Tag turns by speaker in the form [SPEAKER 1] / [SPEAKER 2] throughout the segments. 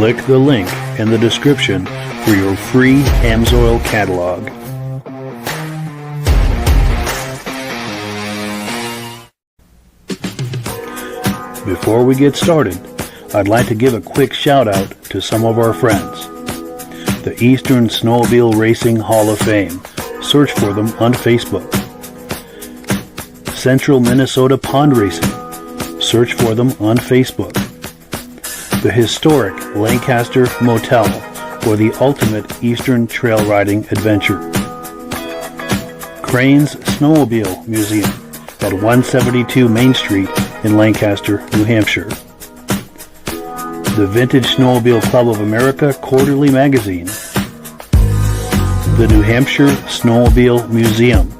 [SPEAKER 1] Click the link in the description for your free Amsoil catalog. Before we get started, I'd like to give a quick shout out to some of our friends. The Eastern Snowmobile Racing Hall of Fame. Search for them on Facebook. Central Minnesota Pond Racing. Search for them on Facebook. The historic Lancaster Motel, for the ultimate Eastern trail riding adventure. Crane's Snowmobile Museum at 172 Main Street in Lancaster, New Hampshire. The Vintage Snowmobile Club of America Quarterly Magazine. The New Hampshire Snowmobile Museum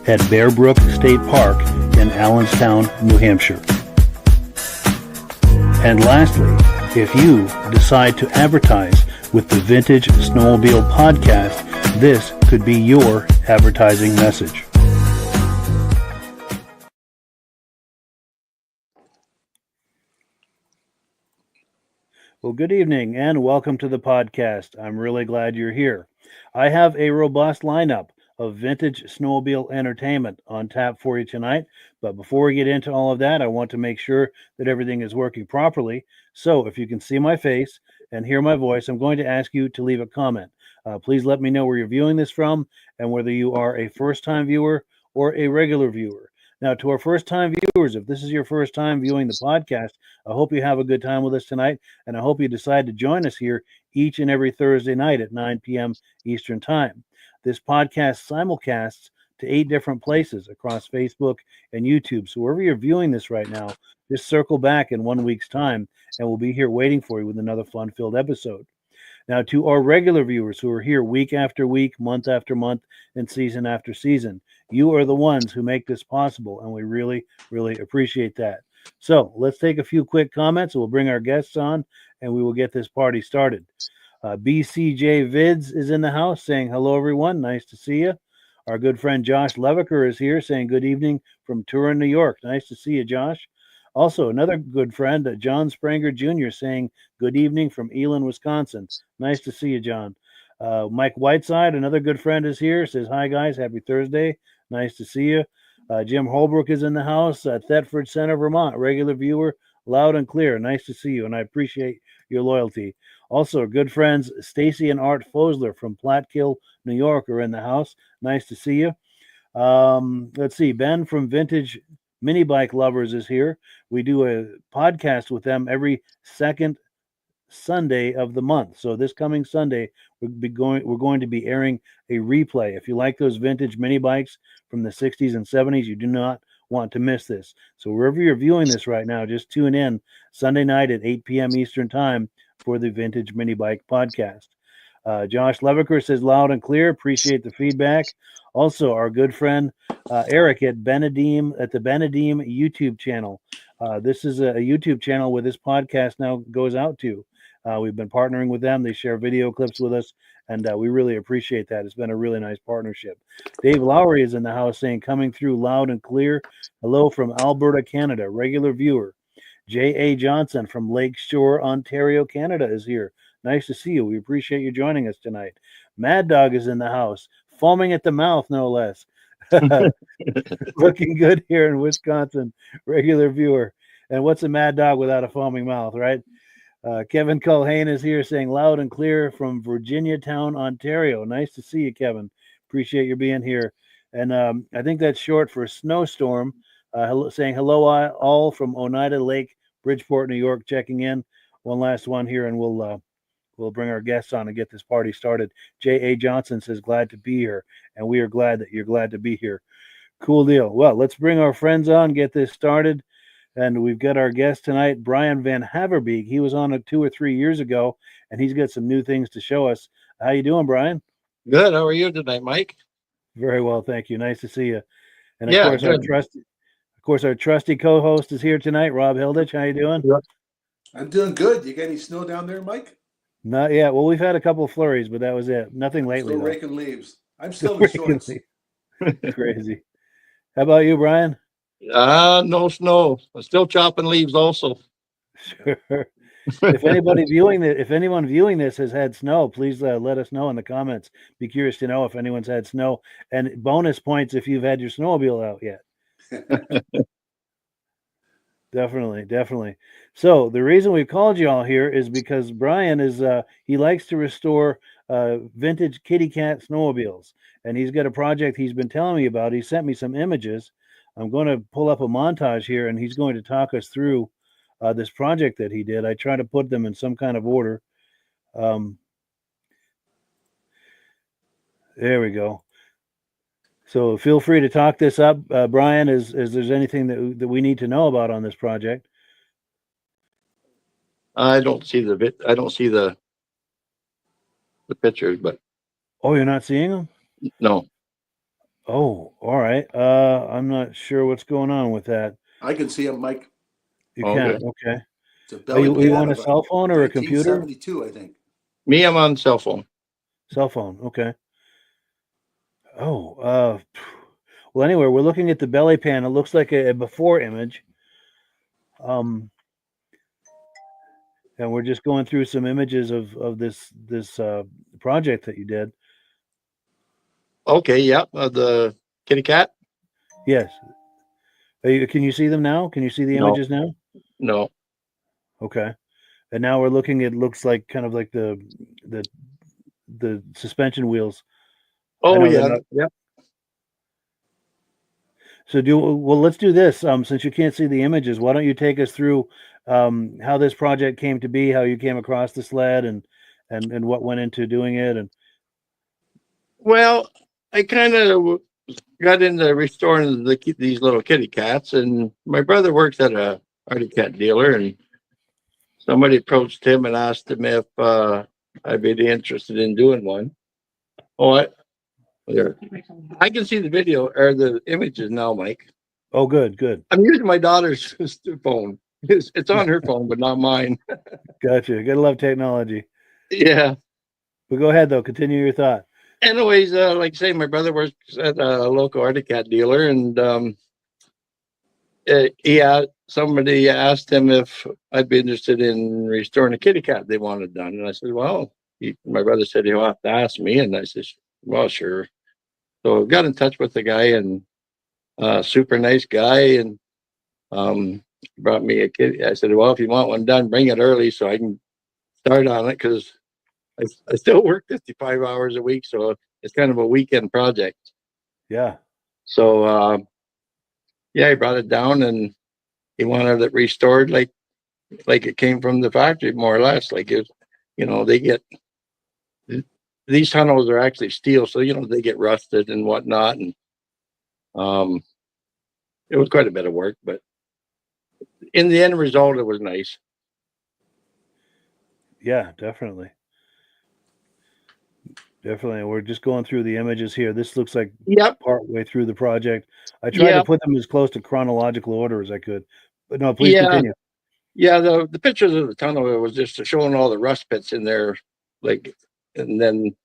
[SPEAKER 1] at Bear Brook State Park in Allenstown, New Hampshire. And lastly, if you decide to advertise with the Vintage Snowmobile Podcast, this could be your advertising message. Well, good evening and welcome to the podcast. I'm really glad you're here. I have a robust lineup of vintage snowmobile entertainment on tap for you tonight. But before we get into all of that, I want to make sure that everything is working properly. So if you can see my face and hear my voice, I'm going to ask you to leave a comment. Please let me know where you're viewing this from and whether you are a first-time viewer or a regular viewer. Now, to our first-time viewers, if this is your first time viewing the podcast, I hope you have a good time with us tonight, and I hope you decide to join us here each and every Thursday night at 9 p.m. Eastern Time. This podcast simulcasts to 8 different places across Facebook and YouTube. So wherever you're viewing this right now, just circle back in 1 week's time, and we'll be here waiting for you with another fun-filled episode. Now, to our regular viewers who are here week after week, month after month, and season after season, you are the ones who make this possible, and we really, really appreciate that. So let's take a few quick comments. We'll bring our guests on, and we will get this party started. BCJ Vids is in the house saying, hello, everyone. Nice to see you. Our good friend Josh Leviker is here saying good evening from Turin, New York. Nice to see you, Josh. Also, another good friend, John Spranger Jr., saying good evening from Elin, Wisconsin. Nice to see you, John. Mike Whiteside, another good friend, is here. Says, hi, guys. Happy Thursday. Nice to see you. Jim Holbrook is in the house. Thetford Center, Vermont. Regular viewer, loud and clear. Nice to see you, and I appreciate your loyalty. Also, good friends Stacy and Art Fosler from Platkill, New York, are in the house. Nice to see you. Let's see. Ben from Vintage Mini Bike Lovers is here. We do a podcast with them every second Sunday of the month. So this coming Sunday, we're going to be airing a replay. If you like those vintage mini bikes from the 60s and 70s, you do not want to miss this. So wherever you're viewing this right now, just tune in Sunday night at 8 p.m. Eastern Time for the Vintage Mini Bike Podcast. Josh Leviker says loud and clear. Appreciate the feedback. Also, our good friend Eric at the Benedim YouTube channel. This is a YouTube channel where this podcast now goes out to. We've been partnering with them. They share video clips with us, and we really appreciate that. It's been a really nice partnership. Dave Lowry is in the house saying, coming through loud and clear. Hello from Alberta, Canada. Regular viewer. J.A. Johnson from Lakeshore, Ontario, Canada is here. Nice to see you. We appreciate you joining us tonight. Mad Dog is in the house, foaming at the mouth, no less. Looking good here in Wisconsin. Regular viewer. And what's a Mad Dog without a foaming mouth, right? Kevin Culhane is here saying loud and clear from Virginia Town, Ontario. Nice to see you, Kevin. Appreciate you being here. And I think that's short for Snowstorm, saying hello all from Oneida Lake, Bridgeport, New York, checking in. One last one here, and we'll bring our guests on and get this party started. J.A. Johnson says glad to be here, and we are glad that you're glad to be here. Cool deal. Well, let's bring our friends on, get this started. And we've got our guest tonight, Brian Van Haverbeke. He was on 2 or 3 years ago, and he's got some new things to show us. How you doing, Brian?
[SPEAKER 2] Good. How are you tonight, Mike?
[SPEAKER 1] Very well, thank you. Nice to see you. And
[SPEAKER 2] of
[SPEAKER 1] course, our trusty co-host is here tonight, Rob Hilditch. How you doing?
[SPEAKER 3] I'm doing good. You got any snow down there, Mike?
[SPEAKER 1] Not yet. Well, we've had a couple of flurries, but that was it. Nothing lately.
[SPEAKER 3] Still raking leaves. I'm still in shorts.
[SPEAKER 1] Crazy. How about you, Brian?
[SPEAKER 2] No snow. I'm still chopping leaves also.
[SPEAKER 1] Sure. If anybody if anyone viewing this has had snow, please let us know in the comments. Be curious to know if anyone's had snow, and bonus points if you've had your snowmobile out yet. Definitely. So the reason we called you all here is because Brian is he likes to restore vintage kitty cat snowmobiles, and he's got a project he's been telling me about. He sent me some images. I'm going to pull up a montage here, and he's going to talk us through this project that he did. I try to put them in some kind of order. There we go. So feel free to talk this up, Brian, as there's anything that we need to know about on this project.
[SPEAKER 2] I don't see the pictures, but
[SPEAKER 1] Oh, you're not seeing them?
[SPEAKER 2] no.
[SPEAKER 1] Oh, all right. I'm not sure what's going on with that.
[SPEAKER 3] I can see him, Mike.
[SPEAKER 1] You
[SPEAKER 2] Okay.
[SPEAKER 1] can, okay.
[SPEAKER 3] It's a
[SPEAKER 1] Are
[SPEAKER 3] belly
[SPEAKER 1] you
[SPEAKER 3] pan
[SPEAKER 1] on a
[SPEAKER 3] of
[SPEAKER 1] cell phone or a computer?
[SPEAKER 3] 1972, I think.
[SPEAKER 2] Me, I'm on cell phone.
[SPEAKER 1] Cell phone, okay. Oh, well, anyway, we're looking at the belly pan. It looks like a before image. And we're just going through some images of this project that you did.
[SPEAKER 2] Okay, yeah, the kitty cat.
[SPEAKER 1] Yes. Can you see them now? Can you see the
[SPEAKER 2] No.
[SPEAKER 1] images now?
[SPEAKER 2] No.
[SPEAKER 1] Okay. And now we're looking. It looks like kind of like the suspension wheels.
[SPEAKER 2] Oh yeah, yeah.
[SPEAKER 1] So let's do this. Since you can't see the images, why don't you take us through how this project came to be, how you came across the sled, and what went into doing it, and
[SPEAKER 2] Well, I kind of got into restoring these little kitty cats, and my brother works at a arty cat dealer, and somebody approached him and asked him if I'd be interested in doing one. Oh, I can see the video or the images now, Mike.
[SPEAKER 1] oh, good.
[SPEAKER 2] I'm using my daughter's phone. It's on her phone, but not mine.
[SPEAKER 1] Gotcha. Gotta love technology.
[SPEAKER 2] Yeah.
[SPEAKER 1] But go ahead though. Continue your thought.
[SPEAKER 2] Anyways, like I say, my brother works at a local arty cat dealer, and somebody asked him if I'd be interested in restoring a kitty cat they wanted done, and I said, "Well," my brother said he'll have to ask me, and I said, "Well, sure." So I got in touch with the guy, and super nice guy, and brought me a kitty. I said, "Well, if you want one done, bring it early so I can start on it because I still work 55 hours a week, so it's kind of a weekend project."
[SPEAKER 1] Yeah.
[SPEAKER 2] So yeah, he brought it down, and he wanted it restored like it came from the factory, more or less. Like it, they get these tunnels are actually steel, so they get rusted and whatnot, and it was quite a bit of work, but in the end result, it was nice.
[SPEAKER 1] Yeah, definitely. We're just going through the images here. This looks like part way through the project. I tried to put them as close to chronological order as I could, but no, please continue.
[SPEAKER 2] Yeah, the pictures of the tunnel, it was just showing all the rust pits in there, and then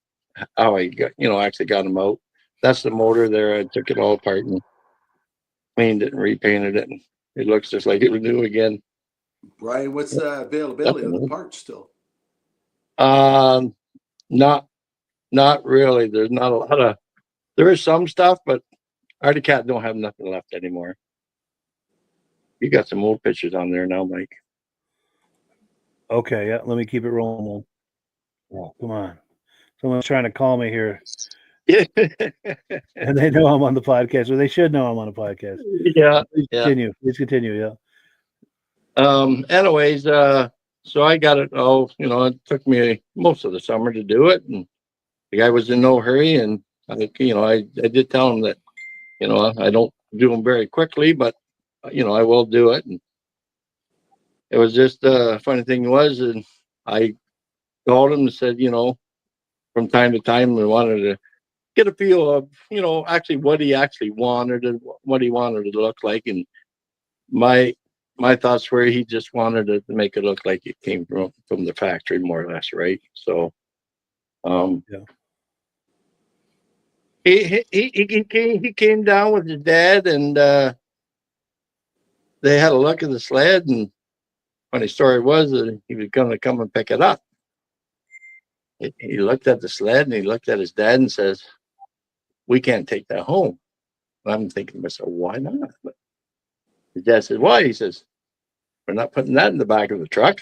[SPEAKER 2] how I got, actually got them out. That's the motor there. I took it all apart and cleaned it and repainted it, and it looks just like it was new again.
[SPEAKER 3] Brian, what's the availability of the parts still?
[SPEAKER 2] Not really. There's not a lot of. There is some stuff, but arty cat don't have nothing left anymore. You got some old pictures on there now, Mike.
[SPEAKER 1] Okay, yeah. Let me keep it rolling. Oh, come on. Someone's trying to call me here. And they know I'm on the podcast, or they should know I'm on a podcast.
[SPEAKER 2] Yeah.
[SPEAKER 1] Please continue. Yeah.
[SPEAKER 2] Anyways, so I got it all, it took me most of the summer to do it, and the guy was in no hurry, and I did tell him that, I don't do them very quickly, but I will do it. And it was just funny thing was, and I called him and said, from time to time we wanted to get a feel of, actually what he actually wanted and what he wanted it to look like. And my thoughts were he just wanted it to make it look like it came from the factory, more or less, right? So
[SPEAKER 1] yeah.
[SPEAKER 2] He came down with his dad, and they had a look at the sled, and funny story was that he was going to come and pick it up. He looked at the sled and he looked at his dad and says, "We can't take that home." And I'm thinking to myself, why not? But his dad says, "Why?" He says, "We're not putting that in the back of the truck."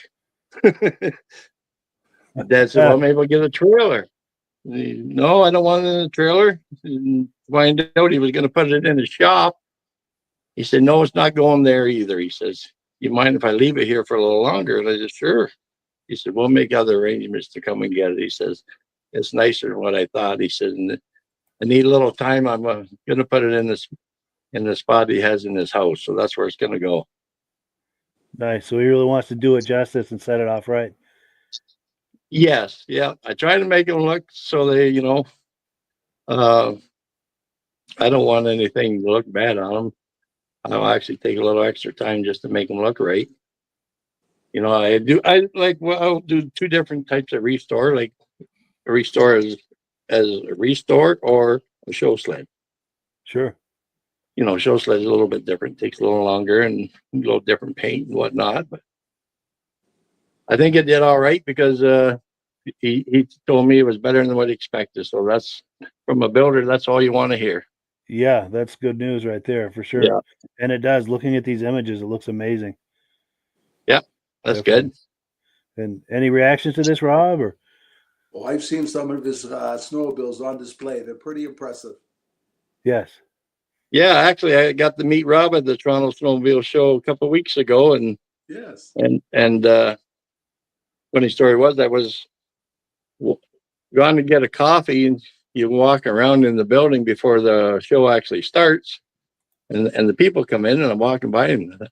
[SPEAKER 2] My dad said, "Well, maybe we'll get a trailer." No, I don't want it in a trailer. And find out he was going to put it in his shop. He said, "No, it's not going there either." He says, "You mind if I leave it here for a little longer?" And I said, "Sure." He said, "We'll make other arrangements to come and get it." He says, "It's nicer than what I thought." He said, "And I need a little time. I'm going to put it in the spot he has in his house. So that's where it's going to go."
[SPEAKER 1] Nice. So he really wants to do it justice and set it off right.
[SPEAKER 2] Yes. Yeah. I try to make them look so they, I don't want anything to look bad on them. I'll actually take a little extra time just to make them look right. I'll do two different types of restore, like a restore as a restore or a show sled.
[SPEAKER 1] Sure.
[SPEAKER 2] Show sled is a little bit different, takes a little longer and a little different paint and whatnot. But I think it did all right because he told me it was better than what he expected. So that's, from a builder, that's all you want to hear.
[SPEAKER 1] Yeah, that's good news right there for sure.
[SPEAKER 2] Yeah.
[SPEAKER 1] And it does. Looking at these images, it looks amazing.
[SPEAKER 2] Yeah, that's
[SPEAKER 1] Definitely.
[SPEAKER 2] good.
[SPEAKER 1] And any reactions to this, Rob? Or
[SPEAKER 3] Well, I've seen some of his snowmobiles on display. They're pretty impressive.
[SPEAKER 1] yes.
[SPEAKER 2] Yeah, actually, I got to meet Rob at the Toronto Snowmobile Show a couple of weeks ago, and
[SPEAKER 3] Yes.
[SPEAKER 2] funny story was I was going to get a coffee, and you walk around in the building before the show actually starts, and the people come in, and I'm walking by, and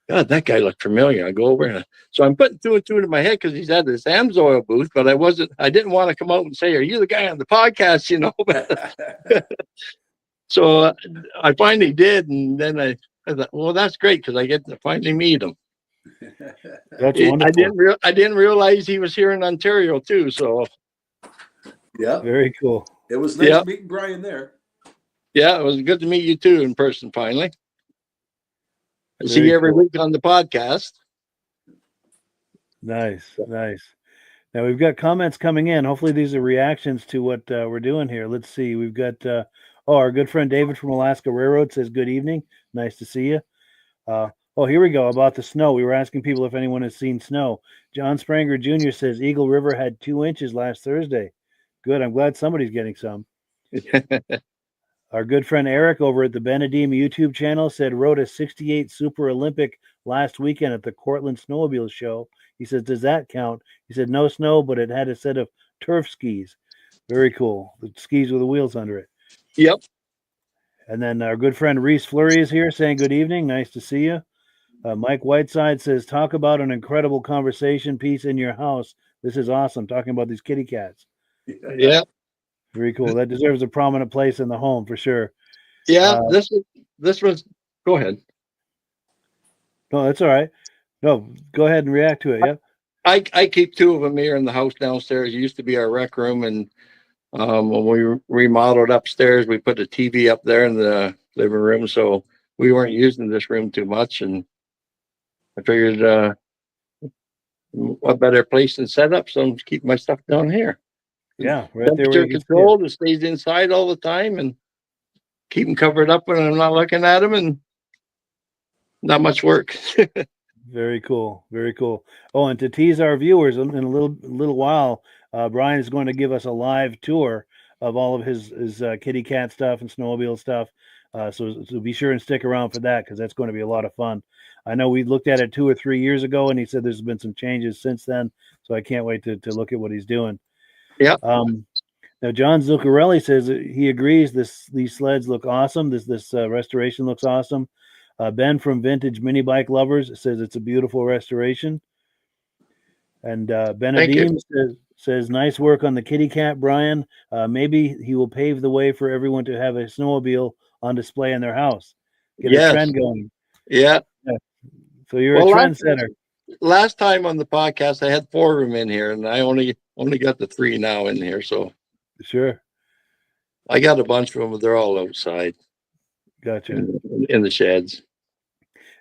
[SPEAKER 2] God, that guy looked familiar. I go over, and so I'm putting two and two into my head because he's at this Amsoil booth, but I didn't want to come out and say, "Are you the guy on the podcast?" So I finally did, and then I thought, well, that's great because I get to finally meet him.
[SPEAKER 1] That's wonderful.
[SPEAKER 2] I didn't realize he was here in Ontario too. So
[SPEAKER 3] Yeah,
[SPEAKER 1] very cool.
[SPEAKER 3] It was nice meeting Brian there.
[SPEAKER 2] Yeah, it was good to meet you too in person finally. I see you every week on the podcast.
[SPEAKER 1] Nice. Now we've got comments coming in. Hopefully these are reactions to what we're doing here. Let's see. We've got our good friend David from Alaska Railroad says, "Good evening. Nice to see you." Here we go about the snow. We were asking people if anyone has seen snow. John Spranger Jr. says Eagle River had 2 inches last Thursday. Good. I'm glad somebody's getting some. Our good friend Eric over at the Benedim YouTube channel said rode a 68 Super Olympic last weekend at the Cortland Snowmobile Show. He says, "Does that count?" He said, "No snow, but it had a set of turf skis." Very cool. The skis with the wheels under it.
[SPEAKER 2] Yep.
[SPEAKER 1] And then our good friend Reese Fleury is here saying, "Good evening. Nice to see you." Mike Whiteside says, "Talk about an incredible conversation piece in your house. This is awesome." Talking about these kitty cats.
[SPEAKER 2] Yeah.
[SPEAKER 1] Very cool. That deserves a prominent place in the home for sure.
[SPEAKER 2] Yeah. This was. Go ahead.
[SPEAKER 1] No, that's all right. No, go ahead and react to it. Yeah.
[SPEAKER 2] I keep 2 of them here in the house downstairs. It used to be our rec room, and when we remodeled upstairs, we put a TV up there in the living room, so we weren't using this room too much. And I figured, what better place than set up? So I'm keep my stuff down here.
[SPEAKER 1] Yeah, right
[SPEAKER 2] temperature
[SPEAKER 1] there.
[SPEAKER 2] Controlled. It stays inside all the time, and keep them covered up when I'm not looking at them, and not much work.
[SPEAKER 1] Very cool. Very cool. Oh, and to tease our viewers in a little while, Brian is going to give us a live tour of all of his kitty cat stuff and snowmobile stuff. So be sure and stick around for that because that's going to be a lot of fun. I know we looked at it 2 or 3 years ago, and he said there's been some changes since then. So I can't wait to look at what he's doing.
[SPEAKER 2] Yeah.
[SPEAKER 1] Now John Zuccarelli says he agrees. These sleds look awesome. This restoration looks awesome. Ben from Vintage Mini Bike Lovers says it's a beautiful restoration. And Benedim says nice work on the kitty cat, Brian. Maybe he will pave the way for everyone to have a snowmobile on display in their house. Get a trend going.
[SPEAKER 2] Yeah.
[SPEAKER 1] So you're a trendsetter.
[SPEAKER 2] Last time on the podcast, I had 4 of them in here, and I only got the 3 now in here. So
[SPEAKER 1] sure,
[SPEAKER 2] I got a bunch of them, but they're all outside.
[SPEAKER 1] Gotcha.
[SPEAKER 2] In the sheds.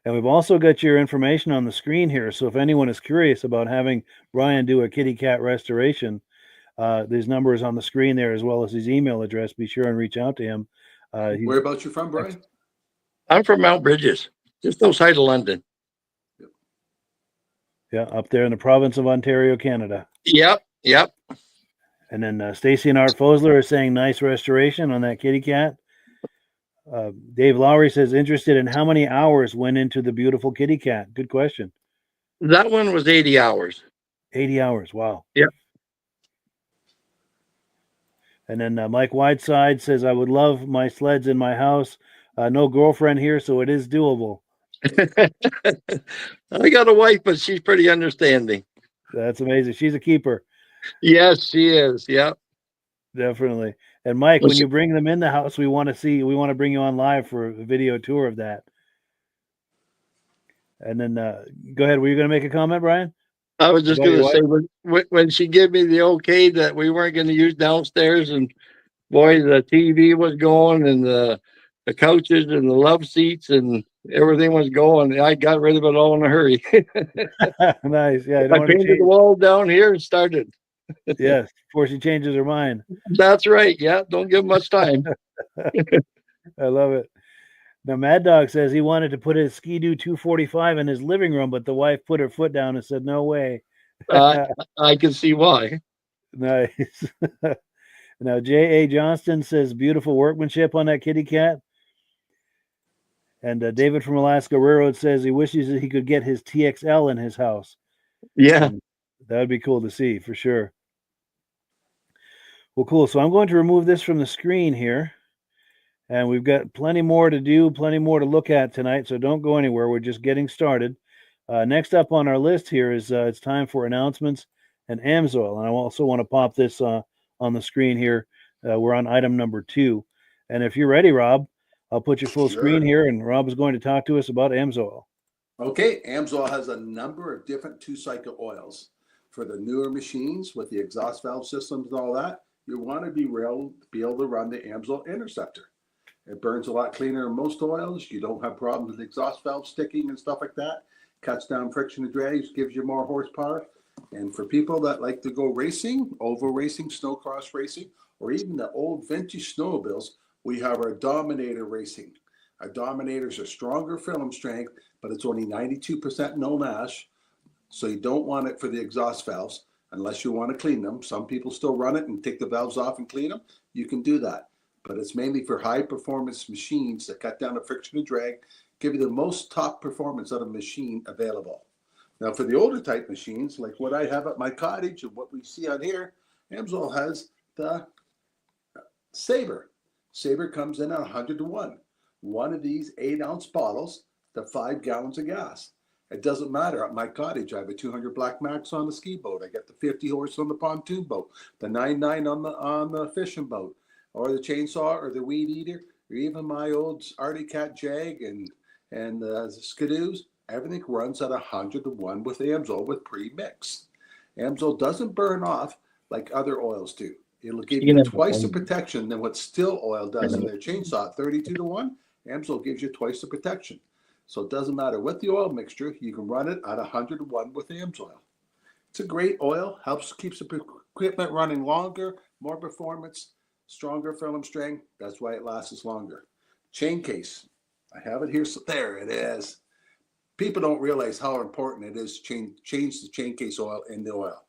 [SPEAKER 1] And we've also got your information on the screen here. So if anyone is curious about having Brian do a kitty cat restoration, there's numbers on the screen there as well as his email address. Be sure and reach out to him.
[SPEAKER 3] Whereabouts you from, Brian?
[SPEAKER 2] I'm from Mount Bridges, just outside of London.
[SPEAKER 1] Yeah, up there in the province of Ontario, Canada.
[SPEAKER 2] Yep.
[SPEAKER 1] And then Stacy and Art Fosler are saying nice restoration on that kitty cat. Dave Lowry says interested in how many hours went into the beautiful kitty cat. Good question.
[SPEAKER 2] That one was 80 hours.
[SPEAKER 1] 80 hours. Wow.
[SPEAKER 2] Yep.
[SPEAKER 1] And then Mike Whiteside says, I would love my sleds in my house. No girlfriend here, so it is doable.
[SPEAKER 2] I got a wife, but she's pretty understanding.
[SPEAKER 1] That's amazing. She's a keeper.
[SPEAKER 2] Yes, she is. Yep.
[SPEAKER 1] Definitely. And Mike, when you bring them in the house, we want to bring you on live for a video tour of that. And then go ahead. Were you going to make a comment, Brian?
[SPEAKER 2] I was just going to say when she gave me the okay that we weren't going to use downstairs, and boy, the TV was going and the couches and the love seats and everything was going. I got rid of it all in a hurry.
[SPEAKER 1] Nice. Yeah.
[SPEAKER 2] I painted the wall down here and started.
[SPEAKER 1] Yes, before she changes her mind.
[SPEAKER 2] That's right. Yeah, don't give much time.
[SPEAKER 1] I love it. Now, Mad Dog says he wanted to put his Ski-Doo 245 in his living room, but the wife put her foot down and said, no way.
[SPEAKER 2] I can see why.
[SPEAKER 1] Nice. Now, J.A. Johnston says beautiful workmanship on that kitty cat. And David from Alaska Railroad says he wishes that he could get his TXL in his house.
[SPEAKER 2] Yeah.
[SPEAKER 1] That would be cool to see for sure. Well, cool. So I'm going to remove this from the screen here. And we've got plenty more to do, plenty more to look at tonight. So don't go anywhere. We're just getting started. Next up on our list here is it's time for announcements and Amsoil. And I also want to pop this on the screen here. We're on item number 2. And if you're ready, Rob, I'll put you full screen here. And Rob is going to talk to us about Amsoil.
[SPEAKER 3] Okay. Amsoil has a number of different 2-cycle oils. For the newer machines with the exhaust valve systems and all that, you want to be able to run the Amsoil Interceptor. It burns a lot cleaner than most oils. You don't have problems with exhaust valve sticking and stuff like that. Cuts down friction and drag, gives you more horsepower. And for people that like to go racing, oval racing, snowcross racing, or even the old vintage snowmobiles, we have our Dominator racing. Our Dominators are stronger film strength, but it's only 92% no ash. So you don't want it for the exhaust valves unless you want to clean them. Some people still run it and take the valves off and clean them. You can do that. But it's mainly for high performance machines that cut down the friction and drag, give you the most top performance out of a machine available. Now for the older type machines, like what I have at my cottage and what we see on here, Amsoil has the Sabre. Sabre comes in at 100 to 1. One of these 8-ounce bottles to 5 gallons of gas. It doesn't matter. At my cottage, I have a 200 Black Max on the ski boat. I got the 50 horse on the pontoon boat, the 99 on the fishing boat, or the chainsaw, or the weed eater, or even my old Arctic Cat Jag and Skidoos. Everything runs at 100 to 1 with Amsoil with pre-mix. Amsoil doesn't burn off like other oils do. It'll give you twice the protection than what Still Oil does in their chainsaw at 32 to 1. Amsoil gives you twice the protection. So it doesn't matter what the oil mixture, you can run it at 100 to 1 with Amsoil. It's a great oil, keeps the equipment running longer, more performance, stronger film strength. That's why it lasts longer. Chain case. I have it here. So there it is. People don't realize how important it is to change the chain case oil in the oil.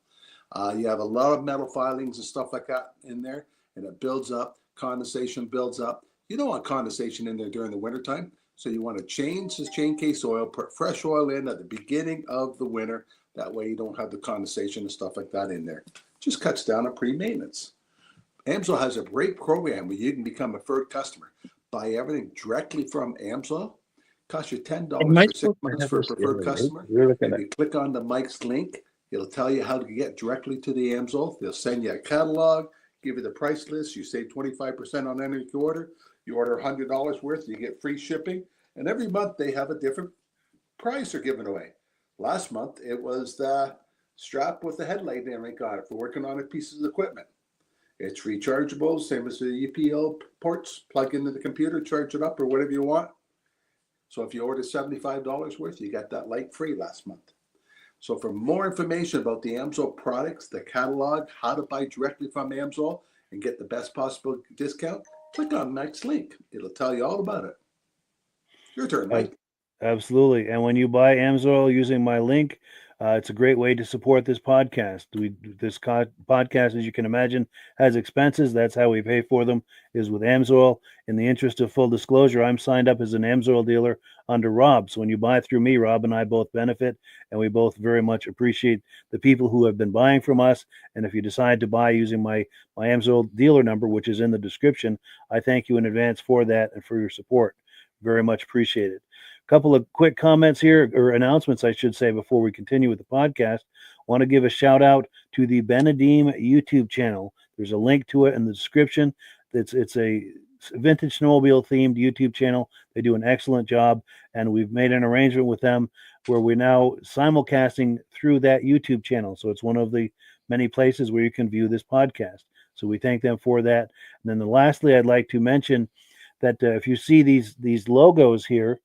[SPEAKER 3] You have a lot of metal filings and stuff like that in there, and it builds up. Condensation builds up. You don't want condensation in there during the wintertime. So you want to change the chain case oil, put fresh oil in at the beginning of the winter. That way you don't have the condensation and stuff like that in there. Just cuts down on pre-maintenance. Amsoil has a great program where you can become a preferred customer. Buy everything directly from Amsoil. Costs you $10 for 6 months for a preferred customer. If you click on the Mike's link, it'll tell you how to get directly to the Amsoil. They'll send you a catalog, give you the price list. You save 25% on any order. You order $100 worth, you get free shipping. And every month they have a different price they're giving away. Last month, it was the strap with the headlight and everything on it for working on pieces of equipment. It's rechargeable, same as the UPL ports. Plug into the computer, charge it up or whatever you want. So if you order $75 worth, you got that light free last month. So for more information about the Amsoil products, the catalog, how to buy directly from Amsoil, and get the best possible discount, click on the next link. It'll tell you all about it. Your turn, Mike.
[SPEAKER 1] Absolutely. And when you buy Amsoil using my link, it's a great way to support this podcast. This podcast, as you can imagine, has expenses. That's how we pay for them, is with Amsoil. In the interest of full disclosure, I'm signed up as an Amsoil dealer under Rob. So when you buy through me, Rob and I both benefit, and we both very much appreciate the people who have been buying from us. And if you decide to buy using my Amsoil dealer number, which is in the description, I thank you in advance for that and for your support. Very much appreciated. Couple of quick comments here, or announcements, I should say, before we continue with the podcast. Want to give a shout out to the Benedim YouTube channel. There's a link to it in the description. It's a vintage snowmobile themed YouTube channel. They do an excellent job, and we've made an arrangement with them where we're now simulcasting through that YouTube channel. So it's one of the many places where you can view this podcast. So we thank them for that. And then lastly, I'd like to mention that if you see these logos here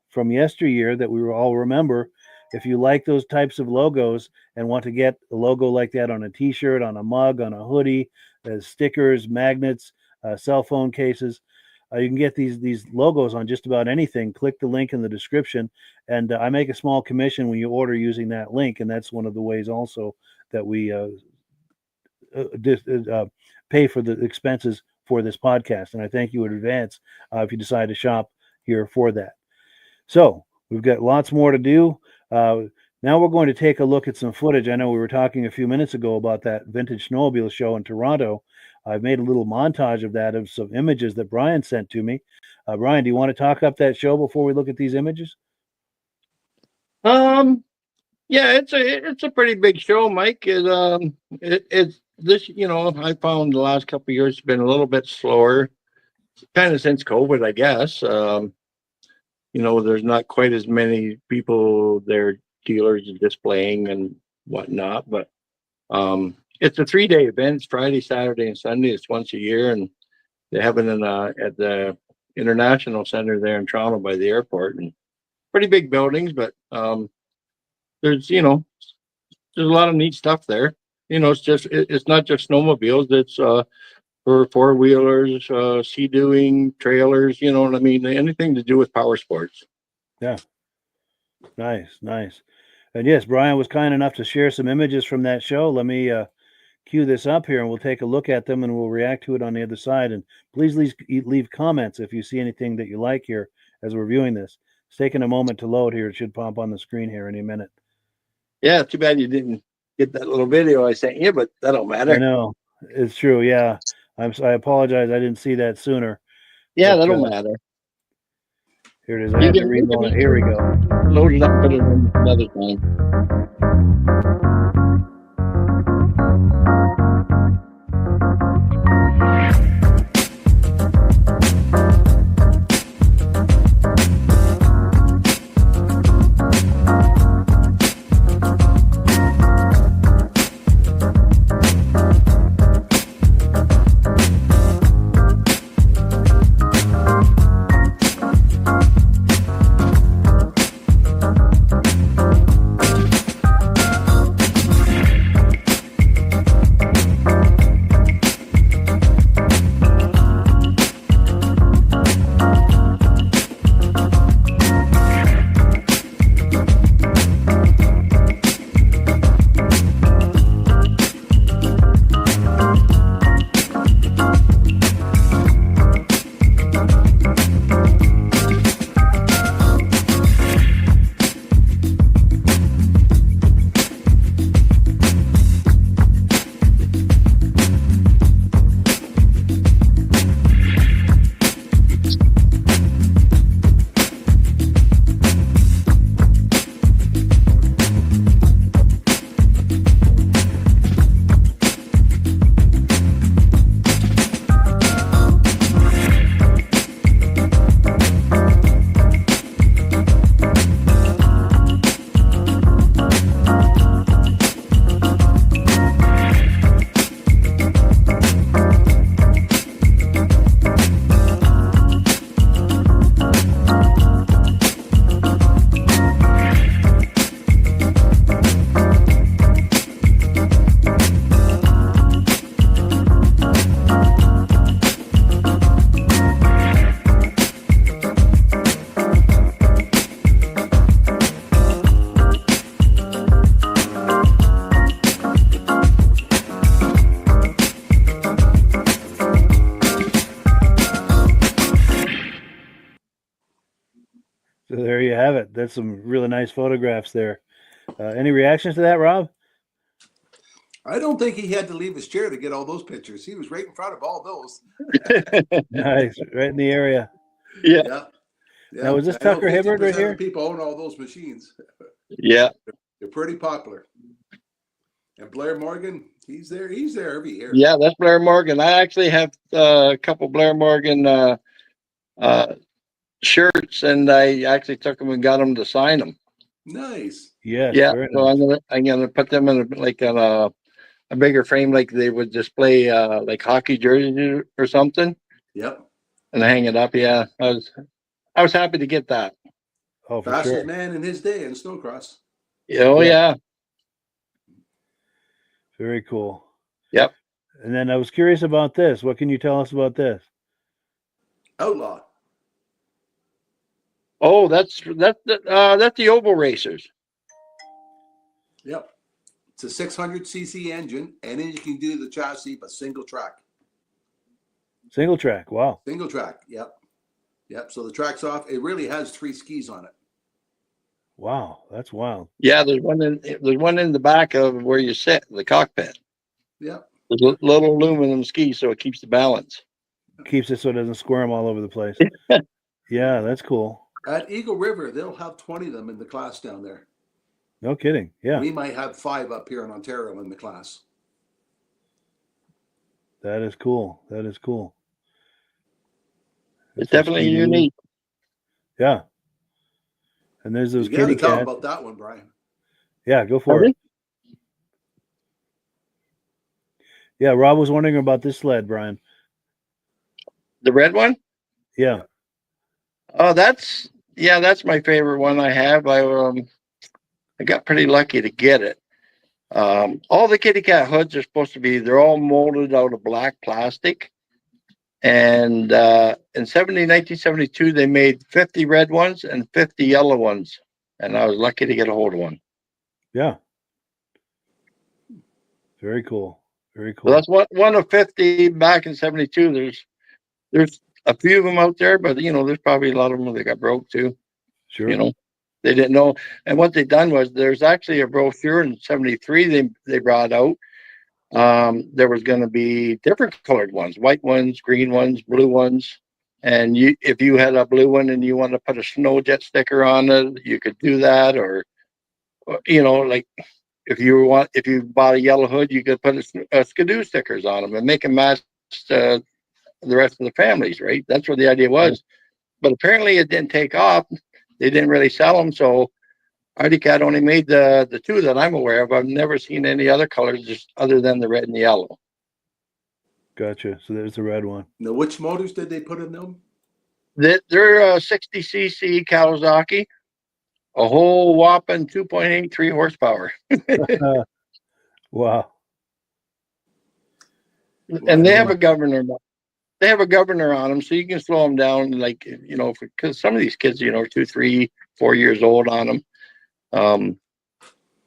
[SPEAKER 1] from yesteryear that we all remember, if you like those types of logos and want to get a logo like that on a t-shirt, on a mug, on a hoodie, stickers, magnets, cell phone cases, you can get these logos on just about anything. Click the link in the description, and I make a small commission when you order using that link, and that's one of the ways also that we pay for the expenses for this podcast. And I thank you in advance if you decide to shop here for that. So we've got lots more to do. Now we're going to take a look at some footage. I know we were talking a few minutes ago about that Vintage Snowmobile Show in Toronto. I've made a little montage of that, of some images that Brian sent to me. Brian, do you want to talk up that show before we look at these images?
[SPEAKER 2] Yeah, it's a pretty big show, Mike. It's this, I found the last couple of years has been a little bit slower, kind of since COVID, I guess. There's not quite as many people there, dealers displaying and whatnot, but it's a 3-day event. It's Friday, Saturday, and Sunday. It's once a year, and they have it at the International Center there in Toronto by the airport, and pretty big buildings, but there's a lot of neat stuff there. It's not just snowmobiles. It's for four-wheelers, sea-doing, trailers, you know what I mean? Anything to do with power sports.
[SPEAKER 1] Yeah. Nice. And yes, Brian was kind enough to share some images from that show. Let me cue this up here, and we'll take a look at them, and we'll react to it on the other side. And please leave comments if you see anything that you like here as we're viewing this. It's taking a moment to load here. It should pop on the screen here any minute.
[SPEAKER 2] Yeah, too bad you didn't get that little video I sent you, but that don't matter.
[SPEAKER 1] I know. It's true, yeah. I apologize. I didn't see that sooner.
[SPEAKER 2] Yeah, that don't matter.
[SPEAKER 1] Here it is. I have to reload it. Here we go.
[SPEAKER 2] Load it up, put it in another time.
[SPEAKER 1] So there you have it. That's some really nice photographs there. Any reactions to that, Rob?
[SPEAKER 3] I don't think he had to leave his chair to get all those pictures. He was right in front of all those.
[SPEAKER 1] Nice, right in the area.
[SPEAKER 2] Yeah.
[SPEAKER 3] Yeah. Yeah.
[SPEAKER 1] Now, was this
[SPEAKER 3] I know
[SPEAKER 1] Tucker Hibbert right
[SPEAKER 3] 50%
[SPEAKER 1] here?
[SPEAKER 3] of the people own all those machines.
[SPEAKER 2] Yeah.
[SPEAKER 3] They're pretty popular. And Blair Morgan, he's there every year.
[SPEAKER 2] Yeah, that's Blair Morgan. I actually have a couple Blair Morgan shirts, and I actually took them and got them to sign them.
[SPEAKER 3] Nice.
[SPEAKER 1] Yes.
[SPEAKER 2] Yeah,
[SPEAKER 1] Very
[SPEAKER 2] so
[SPEAKER 1] nice.
[SPEAKER 2] I'm gonna put them in on a bigger frame, like they would display like hockey jerseys or something,
[SPEAKER 3] Yep.
[SPEAKER 2] and hang it up. Yeah, I was happy to get that.
[SPEAKER 1] Oh, for
[SPEAKER 3] Fastest
[SPEAKER 1] sure.
[SPEAKER 3] man in his day in snowcross.
[SPEAKER 2] Oh
[SPEAKER 1] Yeah.
[SPEAKER 2] yeah.
[SPEAKER 1] Very cool.
[SPEAKER 2] Yep.
[SPEAKER 1] And then I was curious about this. What can you tell us about this?
[SPEAKER 3] Outlaw.
[SPEAKER 2] Oh, that's the oval racers.
[SPEAKER 3] Yep. It's a 600cc engine, and then you can do the chassis, but single track.
[SPEAKER 1] Single track. Wow.
[SPEAKER 3] Single track. Yep. Yep. So the track's off. It really has 3 skis on it.
[SPEAKER 1] Wow. That's wild.
[SPEAKER 2] Yeah, there's one in the back of where you sit, the cockpit.
[SPEAKER 3] Yep.
[SPEAKER 2] There's a little aluminum ski, so it keeps the balance.
[SPEAKER 1] Keeps it so it doesn't squirm all over the place. Yeah, that's cool.
[SPEAKER 3] At Eagle River, they'll have 20 of them in the class down there.
[SPEAKER 1] No kidding. Yeah,
[SPEAKER 3] We might have 5 up here in Ontario in the class.
[SPEAKER 1] that is cool. That is cool.
[SPEAKER 2] It's
[SPEAKER 1] That's
[SPEAKER 2] definitely
[SPEAKER 1] sweet.
[SPEAKER 2] unique.
[SPEAKER 1] Yeah. And there's those
[SPEAKER 3] You got to
[SPEAKER 1] kitty
[SPEAKER 3] tell them
[SPEAKER 1] cats.
[SPEAKER 3] about that one, Brian.
[SPEAKER 1] Yeah, go for it. Yeah, Rob was wondering about this sled, Brian.
[SPEAKER 2] The red one?
[SPEAKER 1] Yeah.
[SPEAKER 2] Oh, that's my favorite one I have. I got pretty lucky to get it. All the kitty cat hoods are supposed to be, they're all molded out of black plastic. And in 1972, they made 50 red ones and 50 yellow ones. And I was lucky to get a hold of one.
[SPEAKER 1] Yeah. Very cool. Very cool.
[SPEAKER 2] So that's one of 50 back in 72. There's a few of them out there, but there's probably a lot of them that got broke too.
[SPEAKER 1] Sure.
[SPEAKER 2] They didn't know. And what they done was there's actually a brochure in 73 they brought out. There was going to be different colored ones, white ones, green ones, blue ones. And if you had a blue one and you want to put a snow jet sticker on it, you could do that. Or like if you bought a yellow hood, you could put a Skidoo stickers on them and make them match the rest of the families, right? That's what the idea was. But apparently it didn't take off. They didn't really sell them. So Artie Cat only made the 2 that I'm aware of. I've never seen any other colors just other than the red and the yellow.
[SPEAKER 1] Gotcha. So there's the red one.
[SPEAKER 3] Now, which motors did they put in them?
[SPEAKER 2] They're 60cc Kawasaki, a whole whopping 2.83 horsepower.
[SPEAKER 1] Wow.
[SPEAKER 2] And they have a governor. They have a governor on them, so you can slow them down, because some of these kids, 2, 3, 4 years old on them.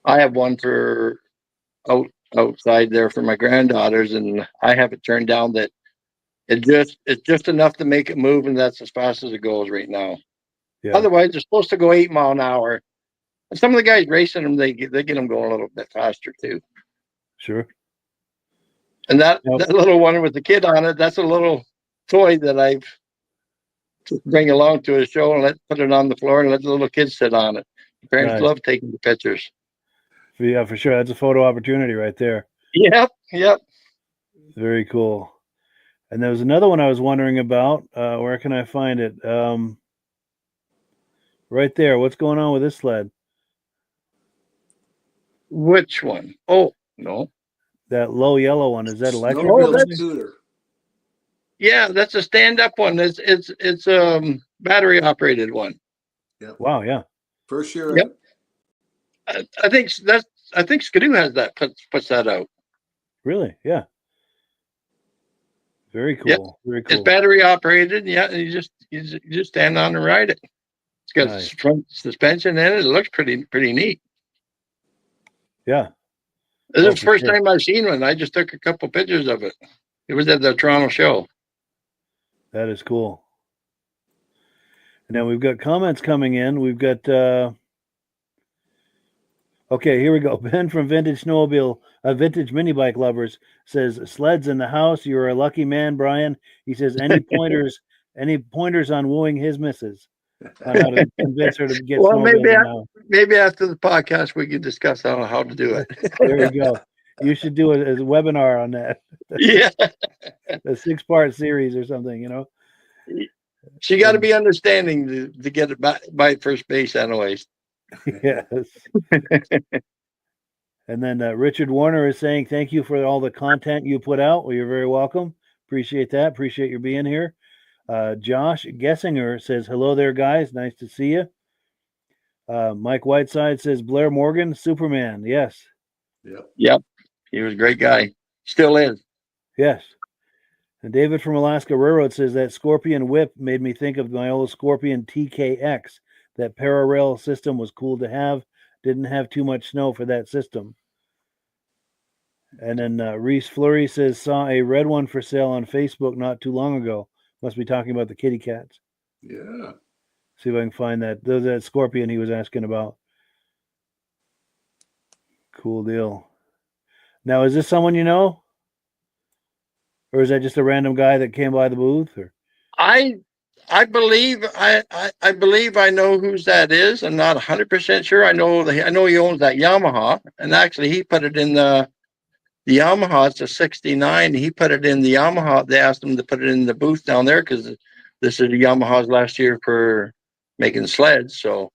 [SPEAKER 2] I have one for outside there for my granddaughters, and I have it turned down that it's just enough to make it move, and that's as fast as it goes right now.
[SPEAKER 1] Yeah.
[SPEAKER 2] Otherwise, they're supposed to go 8 mile an hour. And some of the guys racing them, they get them going a little bit faster too.
[SPEAKER 1] Sure.
[SPEAKER 2] And that little one with the kid on it, that's a little toy that I've bring along to a show and put it on the floor and let the little kids sit on it. Parents love taking the pictures.
[SPEAKER 1] Yeah, for sure. That's a photo opportunity right there.
[SPEAKER 2] Yep.
[SPEAKER 1] Very cool. And there was another one I was wondering about. Where can I find it? Right there. What's going on with this sled?
[SPEAKER 2] Which one? Oh, no.
[SPEAKER 1] That low yellow one. Is that electric?
[SPEAKER 3] Snowmobile scooter.
[SPEAKER 2] Yeah, that's a stand-up one. It's battery operated one.
[SPEAKER 3] Yeah.
[SPEAKER 1] Wow. Yeah.
[SPEAKER 3] First year.
[SPEAKER 2] Yep. I think Skidoo has that puts that out.
[SPEAKER 1] Really? Yeah. Very cool.
[SPEAKER 2] Yep.
[SPEAKER 1] Very cool.
[SPEAKER 2] It's battery operated. Yeah, you just stand on and ride it. It's got front suspension in it. It looks pretty neat.
[SPEAKER 1] Yeah.
[SPEAKER 2] This is the first time I've seen one. I just took a couple pictures of it. It was at the Toronto show.
[SPEAKER 1] That is cool. Now we've got comments coming in. We've got okay, here we go. Ben from Vintage Snowmobile, Vintage Mini Bike Lovers says, "Sleds in the house. You're a lucky man, Brian." He says, "Any pointers? Any pointers on wooing his missus on how to convince her to get
[SPEAKER 2] Well,
[SPEAKER 1] snowmobiles now?"
[SPEAKER 2] maybe after the podcast we can discuss how to do it.
[SPEAKER 1] There we go. You should do it as a webinar on that.
[SPEAKER 2] Yeah,
[SPEAKER 1] A 6-part series or something, you know.
[SPEAKER 2] she got to be understanding to get it by first base, anyways.
[SPEAKER 1] Yes. And then Richard Warner is saying, "Thank you for all the content you put out." Well, you're very welcome. Appreciate that. Appreciate your being here. Josh Gessinger says, "Hello there, guys. Nice to see you." Mike Whiteside says, "Blair Morgan, Superman." Yes.
[SPEAKER 2] Yep. He was a great guy. Still is.
[SPEAKER 1] Yes. And David from Alaska Railroad says, "That Scorpion whip made me think of my old Scorpion TKX. That pararail system was cool to have. Didn't have too much snow for that system." And then Reese Fleury says, "Saw a red one for sale on Facebook not too long ago." Must be talking about the kitty cats.
[SPEAKER 3] Yeah.
[SPEAKER 1] See if I can find that Scorpion he was asking about. Cool deal. Now, is this someone you know? Or is that just a random guy that came by the booth? Or
[SPEAKER 2] I believe I believe I know whose that is. I'm not 100% sure. I know he owns that Yamaha, and actually he put it in the Yamaha. It's a '69. He put it in the Yamaha. They asked him to put it in the booth down there because this is the Yamaha's last year for making sleds. So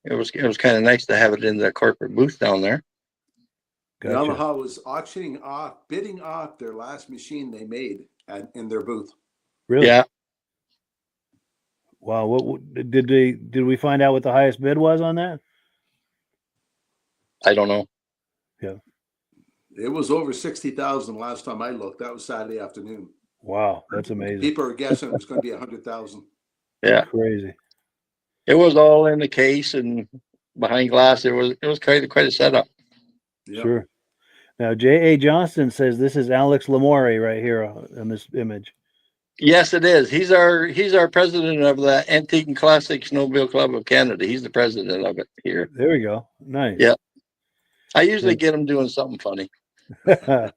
[SPEAKER 2] it was kind of nice to have it in the corporate booth down there.
[SPEAKER 1] Gotcha.
[SPEAKER 3] Yamaha was bidding off their last machine they made in their booth.
[SPEAKER 1] Really?
[SPEAKER 2] Yeah.
[SPEAKER 1] Wow. What did we find out what the highest bid was on that?
[SPEAKER 2] I don't know.
[SPEAKER 1] Yeah.
[SPEAKER 3] It was over 60,000 last time I looked. That was Saturday afternoon.
[SPEAKER 1] Wow, that's amazing.
[SPEAKER 3] People are guessing it was going to be 100,000.
[SPEAKER 2] Yeah.
[SPEAKER 1] Crazy.
[SPEAKER 2] It was all in the case and behind glass. It was quite a setup.
[SPEAKER 3] Yep.
[SPEAKER 1] Sure. Now, J.A. Johnston says this is Alex Lamore right here on this image.
[SPEAKER 2] Yes, it is. He's our president of the Antique and Classic Snowmobile Club of Canada. He's the president of it here.
[SPEAKER 1] There we go. Nice.
[SPEAKER 2] Yeah. I usually get him doing something funny.
[SPEAKER 1] And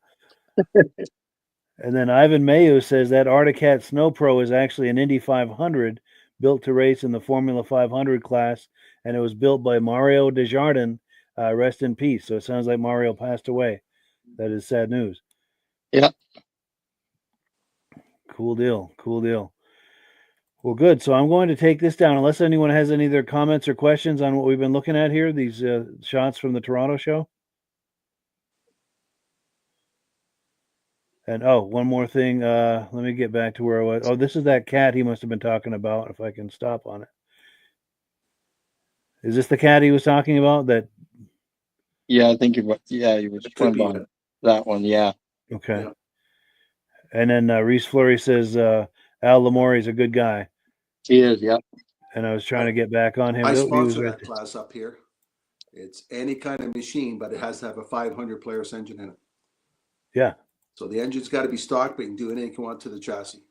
[SPEAKER 1] then Ivan Mayo says that Articat Snow Pro is actually an Indy 500 built to race in the Formula 500 class, and it was built by Mario Desjardins. Rest in peace. So it sounds like Mario passed away. That is sad news.
[SPEAKER 2] Yeah.
[SPEAKER 1] Cool deal. Cool deal. Well, good. So I'm going to take this down unless anyone has any other comments or questions on what we've been looking at here, these shots from the Toronto show. And one more thing. Let me get back to where I was. Oh, this is that cat he must have been talking about. If I can stop on it. Is this the cat he was talking about? That?
[SPEAKER 2] Yeah, I think he was talking about that one. Yeah.
[SPEAKER 1] Okay.
[SPEAKER 3] Yeah.
[SPEAKER 1] And then Reese Fleury says Al Lamore is a good guy.
[SPEAKER 2] He is. Yeah.
[SPEAKER 1] And I was trying to get back on him.
[SPEAKER 3] I sponsor that class up here. It's any kind of machine, but it has to have a 500 Polaris engine in it.
[SPEAKER 1] Yeah.
[SPEAKER 3] So the engine's got to be stock, but you can do anything you want to the chassis.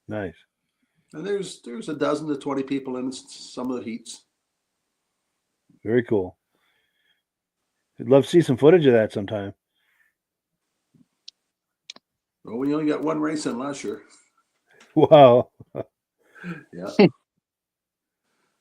[SPEAKER 1] Nice.
[SPEAKER 3] And there's a dozen to 20 people in some of the heats.
[SPEAKER 1] Very cool. I'd love to see some footage of that sometime.
[SPEAKER 3] Well, we only got one race in last year.
[SPEAKER 1] Wow.
[SPEAKER 3] Yeah.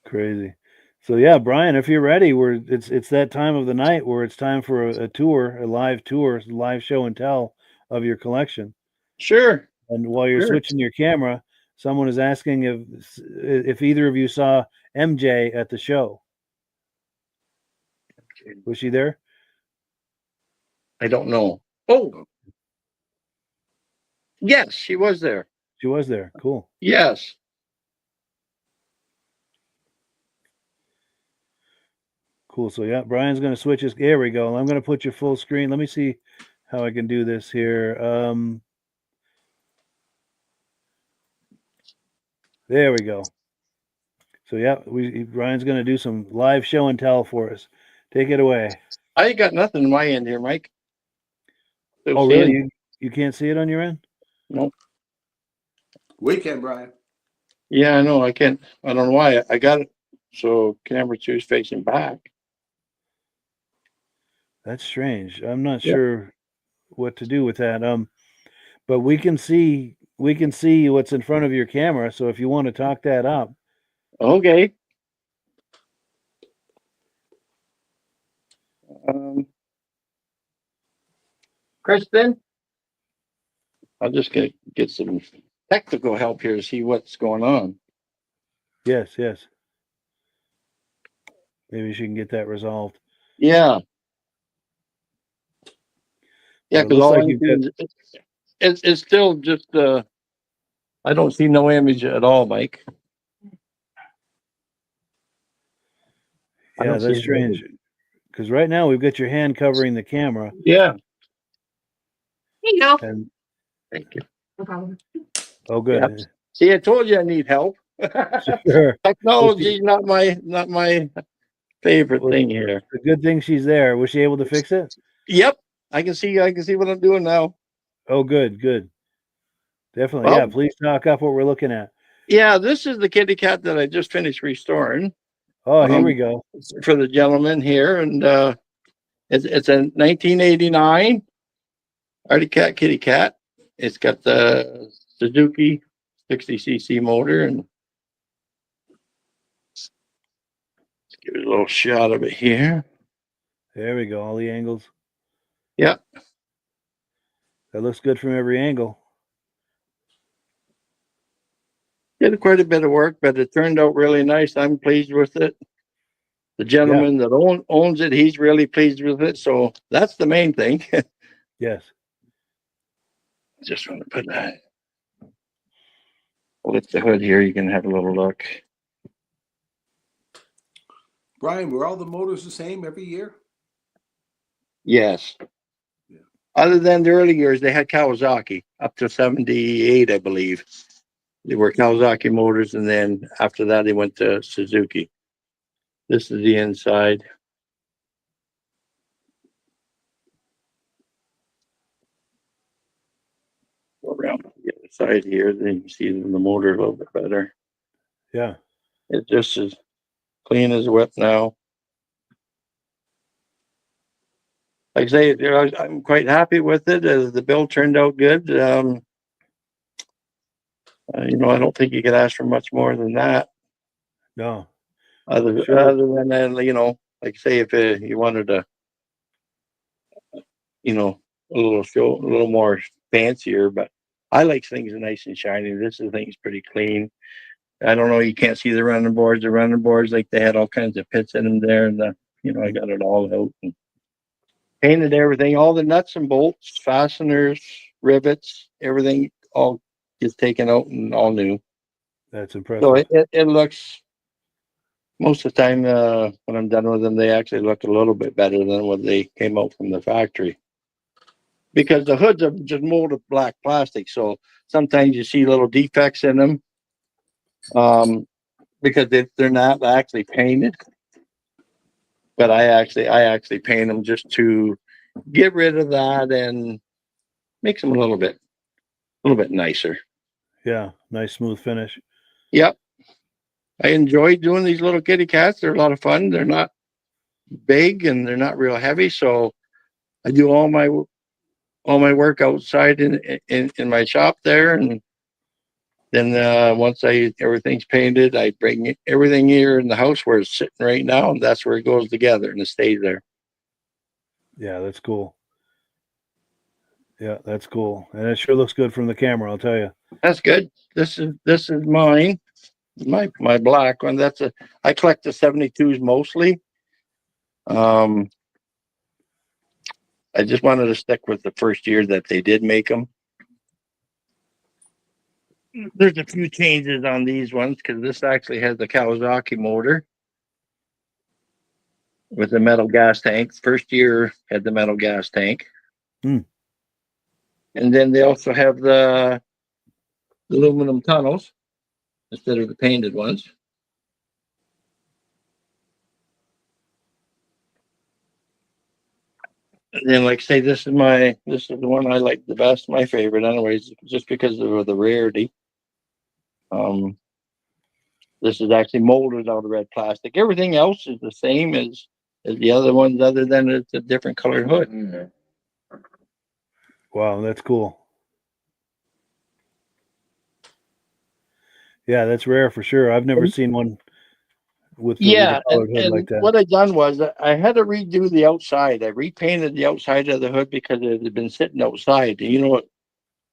[SPEAKER 1] Crazy. So yeah, Brian, if you're ready, it's that time of the night where it's time for a live show and tell of your collection.
[SPEAKER 2] Sure.
[SPEAKER 1] And while you're switching your camera, someone is asking if either of you saw MJ at the show. Was she there?
[SPEAKER 2] I don't know. Oh. Yes, she was there.
[SPEAKER 1] She was there. Cool.
[SPEAKER 2] Yes.
[SPEAKER 1] Cool. So yeah, Brian's going to switch his. There we go. I'm going to put your full screen. Let me see how I can do this here. There we go. So yeah, Brian's going to do some live show and tell for us. Take it away.
[SPEAKER 2] I ain't got nothing on my end here, Mike.
[SPEAKER 1] Oh, really? You can't see it on your end?
[SPEAKER 2] Nope.
[SPEAKER 3] Weekend, Brian.
[SPEAKER 2] Yeah, I know. I don't know why. I got it. So camera 2 is facing back.
[SPEAKER 1] That's strange. I'm not
[SPEAKER 2] Yeah.
[SPEAKER 1] sure what to do with that. But we can see what's in front of your camera. So if you want to talk that up,
[SPEAKER 2] Okay. Um, Kristen, I'm just gonna get some technical help here to see what's going on.
[SPEAKER 1] yes, yes. Maybe she can get that resolved.
[SPEAKER 2] Yeah, yeah.
[SPEAKER 1] But it
[SPEAKER 2] Because
[SPEAKER 1] looks
[SPEAKER 2] all
[SPEAKER 1] like
[SPEAKER 2] I
[SPEAKER 1] you've got.
[SPEAKER 2] see is it's still just I don't see no image at all, Mike. I
[SPEAKER 1] Yeah,
[SPEAKER 2] don't see
[SPEAKER 1] that's
[SPEAKER 2] any
[SPEAKER 1] strange.
[SPEAKER 2] image.
[SPEAKER 1] Because right now we've got your hand covering the camera,
[SPEAKER 2] Yeah.
[SPEAKER 1] and
[SPEAKER 2] Thank you.
[SPEAKER 1] oh,
[SPEAKER 2] Yeah.
[SPEAKER 1] good.
[SPEAKER 2] See, I told you I need help.
[SPEAKER 1] Sure. Well,
[SPEAKER 2] Technology's not my favorite
[SPEAKER 1] well,
[SPEAKER 2] thing here.
[SPEAKER 1] the good thing she's there. Was she able to fix it?
[SPEAKER 2] Yep. I can see what I'm doing now.
[SPEAKER 1] Oh, good, good. Definitely. Yeah.
[SPEAKER 2] Well,
[SPEAKER 1] Please talk up what we're looking at.
[SPEAKER 2] yeah, this is the kitty cat that I just finished restoring
[SPEAKER 1] Oh, here we
[SPEAKER 2] um,
[SPEAKER 1] go.
[SPEAKER 2] for the gentleman here, and it's a 1989 Artie Cat kitty cat. It's got the Suzuki 60cc motor, and let's give it a little shot of it here.
[SPEAKER 1] There we go. All the angles.
[SPEAKER 2] Yeah,
[SPEAKER 1] That looks good from every angle.
[SPEAKER 2] did quite a bit of work, but it turned out really nice. I'm pleased with it. The
[SPEAKER 1] Yeah.
[SPEAKER 2] gentleman that owns it, he's really pleased with it. So that's the main thing.
[SPEAKER 1] Yes.
[SPEAKER 2] Just want to put that. Lift the hood here. You can have a little look.
[SPEAKER 3] Brian, were all the motors the same every year?
[SPEAKER 2] Yes.
[SPEAKER 3] Yeah.
[SPEAKER 2] Other than the early years, they had Kawasaki up to 78, I believe. They were Kawasaki motors, and then after that, they went to Suzuki. This is the inside. Go around the other side here, then you can see the motor a little bit better.
[SPEAKER 1] Yeah.
[SPEAKER 2] It's just as clean as a whip now. Like I say, I'm quite happy with it. The build turned out good. I don't think you could ask for much more than that.
[SPEAKER 1] No.
[SPEAKER 2] Other
[SPEAKER 1] Sure.
[SPEAKER 2] other than that, like say if you wanted to, a little more fancier, but I like things nice and shiny. This thing's pretty clean. I don't know. You can't see the running boards. The running boards, like they had all kinds of pits in them there, and I got it all out and painted everything. All the nuts and bolts, fasteners, rivets, everything all gets taken out and all new.
[SPEAKER 1] That's
[SPEAKER 2] So
[SPEAKER 1] impressive.
[SPEAKER 2] it looks most of the time when I'm done with them, they actually look a little bit better than when they came out from the factory. Because the hoods are just molded black plastic, so sometimes you see little defects in them because they're not actually painted. But I actually paint them just to get rid of that and makes them a little bit nicer.
[SPEAKER 1] Yeah. Nice smooth finish.
[SPEAKER 2] Yep, I enjoy doing these little kitty cats. They're a lot of fun. They're not big and they're not real heavy, so I do all my work outside in my shop there, and then once everything's painted, I bring everything here in the house where it's sitting right now, and that's where it goes together and it stays there.
[SPEAKER 1] Yeah, that's cool. Yeah, that's cool. And it sure looks good from the camera, I'll tell you.
[SPEAKER 2] That's good. This is mine, my black one. I collect the 72s mostly. Um, I just wanted to stick with the first year that they did make them. There's a few changes on these ones because this actually has the Kawasaki motor with the metal gas tank. First year had the metal gas tank.
[SPEAKER 1] Hmm.
[SPEAKER 2] And then they also have the aluminum tunnels instead of the painted ones. And then, like I say, this is the one I like the best, my favorite, anyways, just because of the rarity. This is actually molded out of red plastic. Everything else is the same as the other ones, other than it's a different colored hood.
[SPEAKER 1] Wow, that's cool. Yeah, that's rare for sure. I've never seen one with the colored hood like that.
[SPEAKER 2] What I done was I had to redo the outside. I repainted the outside of the hood because it had been sitting outside. And you know what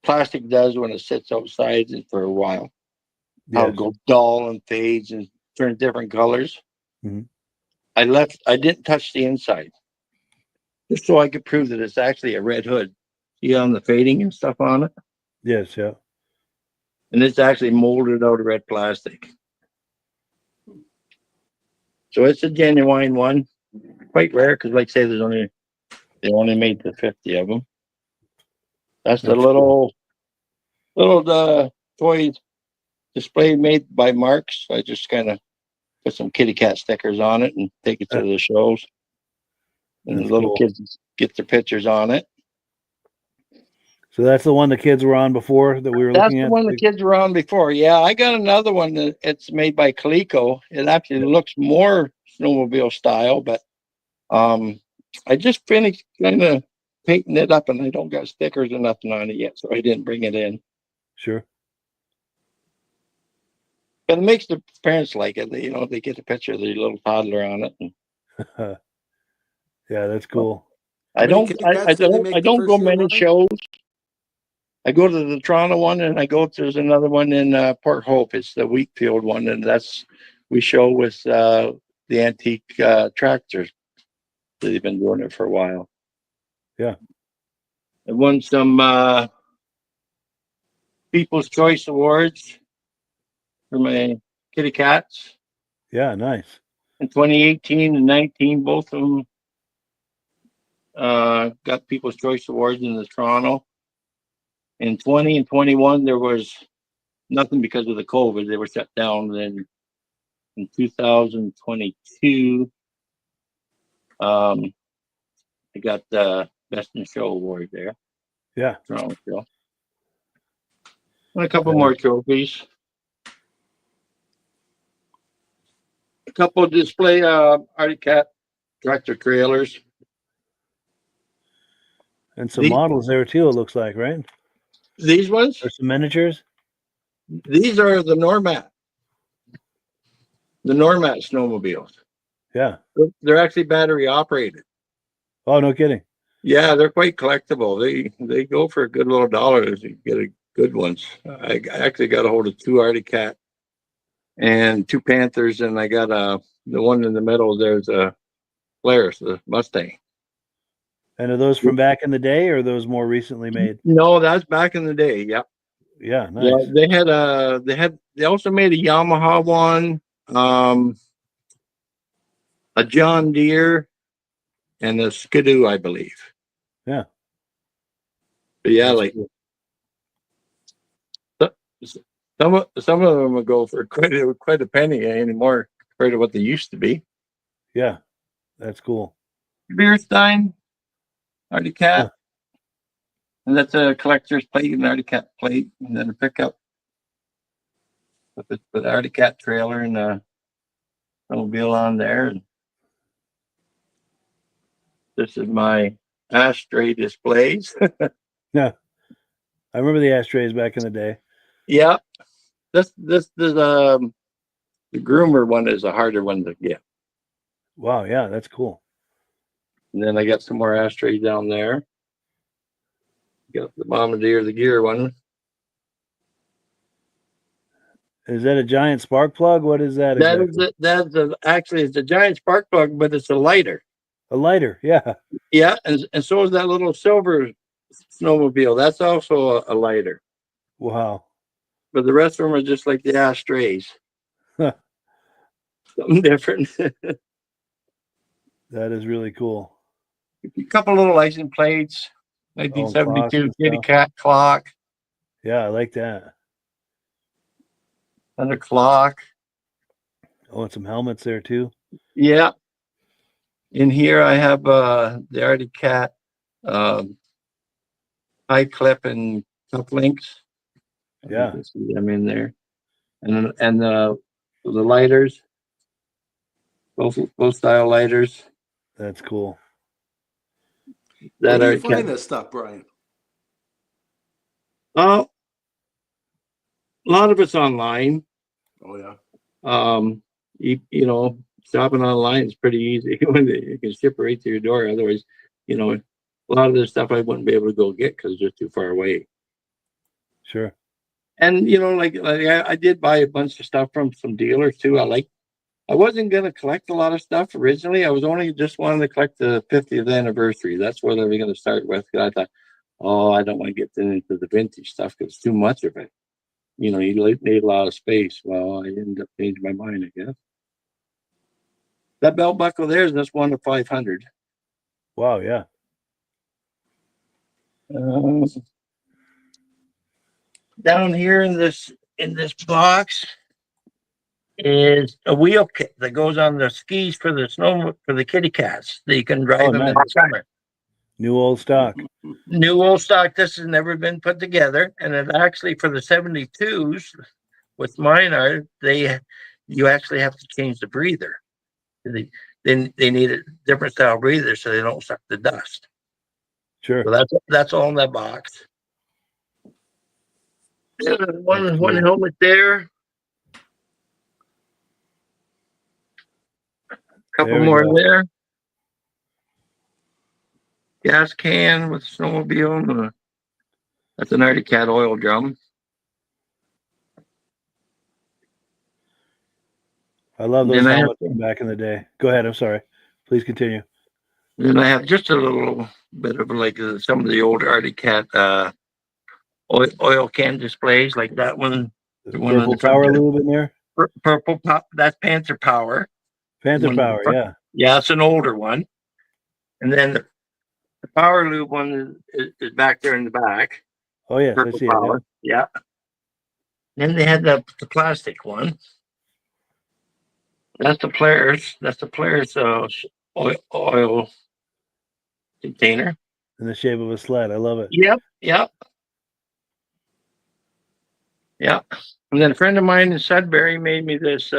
[SPEAKER 2] plastic does when it sits outside for a while? How
[SPEAKER 1] Yes.
[SPEAKER 2] it goes dull and fades and turns different colors.
[SPEAKER 1] Mhm.
[SPEAKER 2] I didn't touch the inside just so I could prove that it's actually a red hood. See on the fading and stuff on it?
[SPEAKER 1] Yes, yeah.
[SPEAKER 2] And it's actually molded out of red plastic. So it's a genuine one. Quite rare because, like I say, they only made the 50 of them. That's the
[SPEAKER 1] That's
[SPEAKER 2] little toy display made by Marks. I just kind of put some kitty cat stickers on it and take it to the shows. And the
[SPEAKER 1] That's
[SPEAKER 2] little
[SPEAKER 1] cool.
[SPEAKER 2] kids get their pictures on it.
[SPEAKER 1] So that's the one the kids were on before that we were
[SPEAKER 2] That's
[SPEAKER 1] looking
[SPEAKER 2] the
[SPEAKER 1] at?
[SPEAKER 2] one the kids were on before. Yeah, I got another one that it's made by Coleco. It actually looks more snowmobile style, but I just finished kind of painting it up, and I don't got stickers or nothing on it yet, so I didn't bring it in.
[SPEAKER 1] Sure.
[SPEAKER 2] But it makes the parents like it. They get a picture of the little toddler on it. And
[SPEAKER 1] Yeah, that's cool.
[SPEAKER 2] I
[SPEAKER 3] How many
[SPEAKER 2] don't
[SPEAKER 3] kitty cats did they make the
[SPEAKER 2] go
[SPEAKER 3] first year,
[SPEAKER 2] many
[SPEAKER 3] Ron?
[SPEAKER 2] shows. I go to the Toronto one, and there's another one in Port Hope. It's the Wheatfield one, and we show with the antique tractors. They've been doing it for a while.
[SPEAKER 1] Yeah.
[SPEAKER 2] I won some People's Choice Awards for my kitty cats
[SPEAKER 1] Yeah, nice.
[SPEAKER 2] in 2018 and 19. Both of them got People's Choice Awards in the Toronto. In 20 and 21, there was nothing because of the COVID. They were shut down. Then in 2022, I got the Best in Show award there.
[SPEAKER 1] Yeah.
[SPEAKER 2] Toronto show. And a couple more trophies. A couple of display Arctic Cat tractor trailers.
[SPEAKER 1] And some models there too, it looks like, right?
[SPEAKER 2] These ones?
[SPEAKER 1] There's some miniatures.
[SPEAKER 2] These are the Normat. The Normat snowmobiles.
[SPEAKER 1] Yeah.
[SPEAKER 2] They're actually battery operated.
[SPEAKER 1] Oh, no kidding.
[SPEAKER 2] Yeah, they're quite collectible. They go for a good little $1 if you get a good ones. I actually got a hold of 2 Arctic Cat and 2 Panthers, and I got the one in the middle. There's a Polaris, the Mustang.
[SPEAKER 1] And are those from back in the day, or are those more recently made?
[SPEAKER 2] No, that's back in the day. Yep.
[SPEAKER 1] Yeah, nice.
[SPEAKER 2] Yeah, they also made a Yamaha one, a John Deere, and a Skidoo, I believe.
[SPEAKER 1] Yeah.
[SPEAKER 2] But yeah,
[SPEAKER 1] That's
[SPEAKER 2] like
[SPEAKER 1] cool.
[SPEAKER 2] some of them will go for quite a penny anymore compared to what they used to be.
[SPEAKER 1] Yeah, that's cool.
[SPEAKER 2] Beerstein, Arctic Cat,
[SPEAKER 1] Huh.
[SPEAKER 2] and that's a collector's plate, an Arctic Cat plate, and then a pickup with the Arctic Cat trailer and a snowmobile on there. And this is my ashtray displays.
[SPEAKER 1] Yeah. I remember the ashtrays back in the day.
[SPEAKER 2] Yeah, this the groomer one is a harder one to get.
[SPEAKER 1] Wow, yeah, that's cool.
[SPEAKER 2] And then I got some more ashtrays down there. Got the Bombardier, the gear one.
[SPEAKER 1] Is that a giant spark plug? What is that exactly?
[SPEAKER 2] Actually it's a giant spark plug, but it's a lighter.
[SPEAKER 1] A lighter, yeah.
[SPEAKER 2] Yeah, and so is that little silver snowmobile. That's also a lighter.
[SPEAKER 1] Wow.
[SPEAKER 2] But the rest of them are just like the ashtrays.
[SPEAKER 1] Huh.
[SPEAKER 2] Something different.
[SPEAKER 1] That is really cool.
[SPEAKER 2] A couple little license plates. 1972 kitty cat clock.
[SPEAKER 1] Yeah, I like that.
[SPEAKER 2] And a clock.
[SPEAKER 1] Oh, and some helmets there too.
[SPEAKER 2] Yeah. In here I have the Arctic Cat high clip and cuff links.
[SPEAKER 1] Yeah.
[SPEAKER 2] You can see them in there. And the So the lighters, both style lighters.
[SPEAKER 1] That's cool.
[SPEAKER 3] Where
[SPEAKER 2] That
[SPEAKER 3] do
[SPEAKER 2] are
[SPEAKER 3] you find this stuff, Brian?
[SPEAKER 2] a lot of it's online.
[SPEAKER 3] Oh yeah.
[SPEAKER 2] You know, shopping online is pretty easy when you can ship right to your door. Otherwise, you know, a lot of the stuff I wouldn't be able to go get because it's just too far away.
[SPEAKER 1] Sure.
[SPEAKER 2] And you know, like I did buy a bunch of stuff from some dealers too. I wasn't gonna collect a lot of stuff originally. I was only just wanting to collect the 50th anniversary. That's what I was gonna start with. 'Cause I thought, oh, I don't want to get into the vintage stuff because it's too much of it. You know, you need a lot of space. Well, I ended up changing my mind, I guess. That belt buckle there is just 1 of 500.
[SPEAKER 1] Wow. Yeah.
[SPEAKER 2] Down here in this box is a wheel kit that goes on the skis for the kitty cats that you can drive
[SPEAKER 1] Oh,
[SPEAKER 2] them in
[SPEAKER 1] nice.
[SPEAKER 2] the summer.
[SPEAKER 1] New old stock.
[SPEAKER 2] New old stock. This has never been put together, and it actually for the 72s with mine are you actually have to change the breather. They need a different style breather so they don't suck the dust.
[SPEAKER 1] Sure.
[SPEAKER 2] So that's all in that box. One
[SPEAKER 1] cool.
[SPEAKER 2] helmet there. Couple
[SPEAKER 1] There we
[SPEAKER 2] more
[SPEAKER 1] go.
[SPEAKER 2] there. Gas can with snowmobile. That's an Arctic Cat oil drum.
[SPEAKER 1] I love
[SPEAKER 2] And
[SPEAKER 1] those
[SPEAKER 2] then I have-
[SPEAKER 1] helmets from back in the day. Go ahead. I'm sorry. Please continue.
[SPEAKER 2] Then I have just a little bit of like some of the old Arctic Cat oil can displays, like that one.
[SPEAKER 1] The
[SPEAKER 2] one in
[SPEAKER 1] purple
[SPEAKER 2] the front
[SPEAKER 1] power
[SPEAKER 2] there.
[SPEAKER 1] lube in there.
[SPEAKER 2] Purple pop. That's Panther Power.
[SPEAKER 1] Panther
[SPEAKER 2] One in the
[SPEAKER 1] power.
[SPEAKER 2] front.
[SPEAKER 1] Yeah.
[SPEAKER 2] Yeah, it's an older one. And then the Power Lube one is back there in the back.
[SPEAKER 1] Oh yes, I
[SPEAKER 2] Purple
[SPEAKER 1] see it. Yeah.
[SPEAKER 2] Power. Yeah. Then they had the plastic one. That's the Polaris. That's the Polaris oil container.
[SPEAKER 1] In the shape of a sled. I love it.
[SPEAKER 2] Yep. Yep. Yep. And then a friend of mine in Sudbury made me this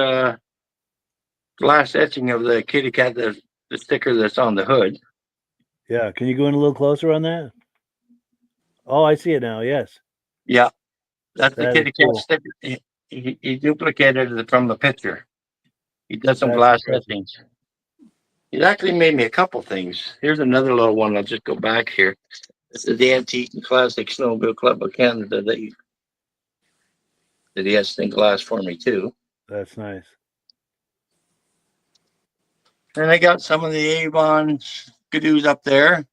[SPEAKER 2] glass etching of the kitty cat, the sticker that's on the hood.
[SPEAKER 1] Yeah. Can you go in a little closer on that? Oh, I see it now. Yes.
[SPEAKER 2] Yeah. That's the
[SPEAKER 1] That is
[SPEAKER 2] kitty cat
[SPEAKER 1] cool.
[SPEAKER 2] sticker. He duplicated it from the picture. He did some
[SPEAKER 1] That's
[SPEAKER 2] glass
[SPEAKER 1] impressive.
[SPEAKER 2] etchings. He actually made me a couple things. Here's another little one. I'll just go back here. This is the Antique and Classic Snowmobile Club of Canada that he has in glass for me too.
[SPEAKER 1] That's nice.
[SPEAKER 2] And I got some of the Avon skidoos up there.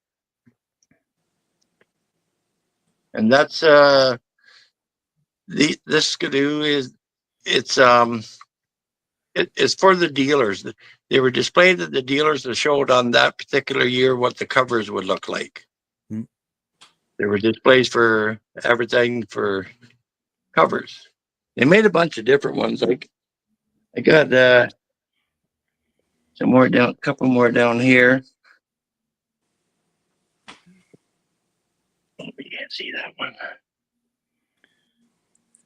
[SPEAKER 2] And that's this skidoo it's for the dealers. They were displayed at the dealers that showed on that particular year what the covers would look like.
[SPEAKER 1] Hmm.
[SPEAKER 2] There were displays for advertising for covers. They made a bunch of different ones. Like I got some more down, a couple more down here. Oh, you can't see that one.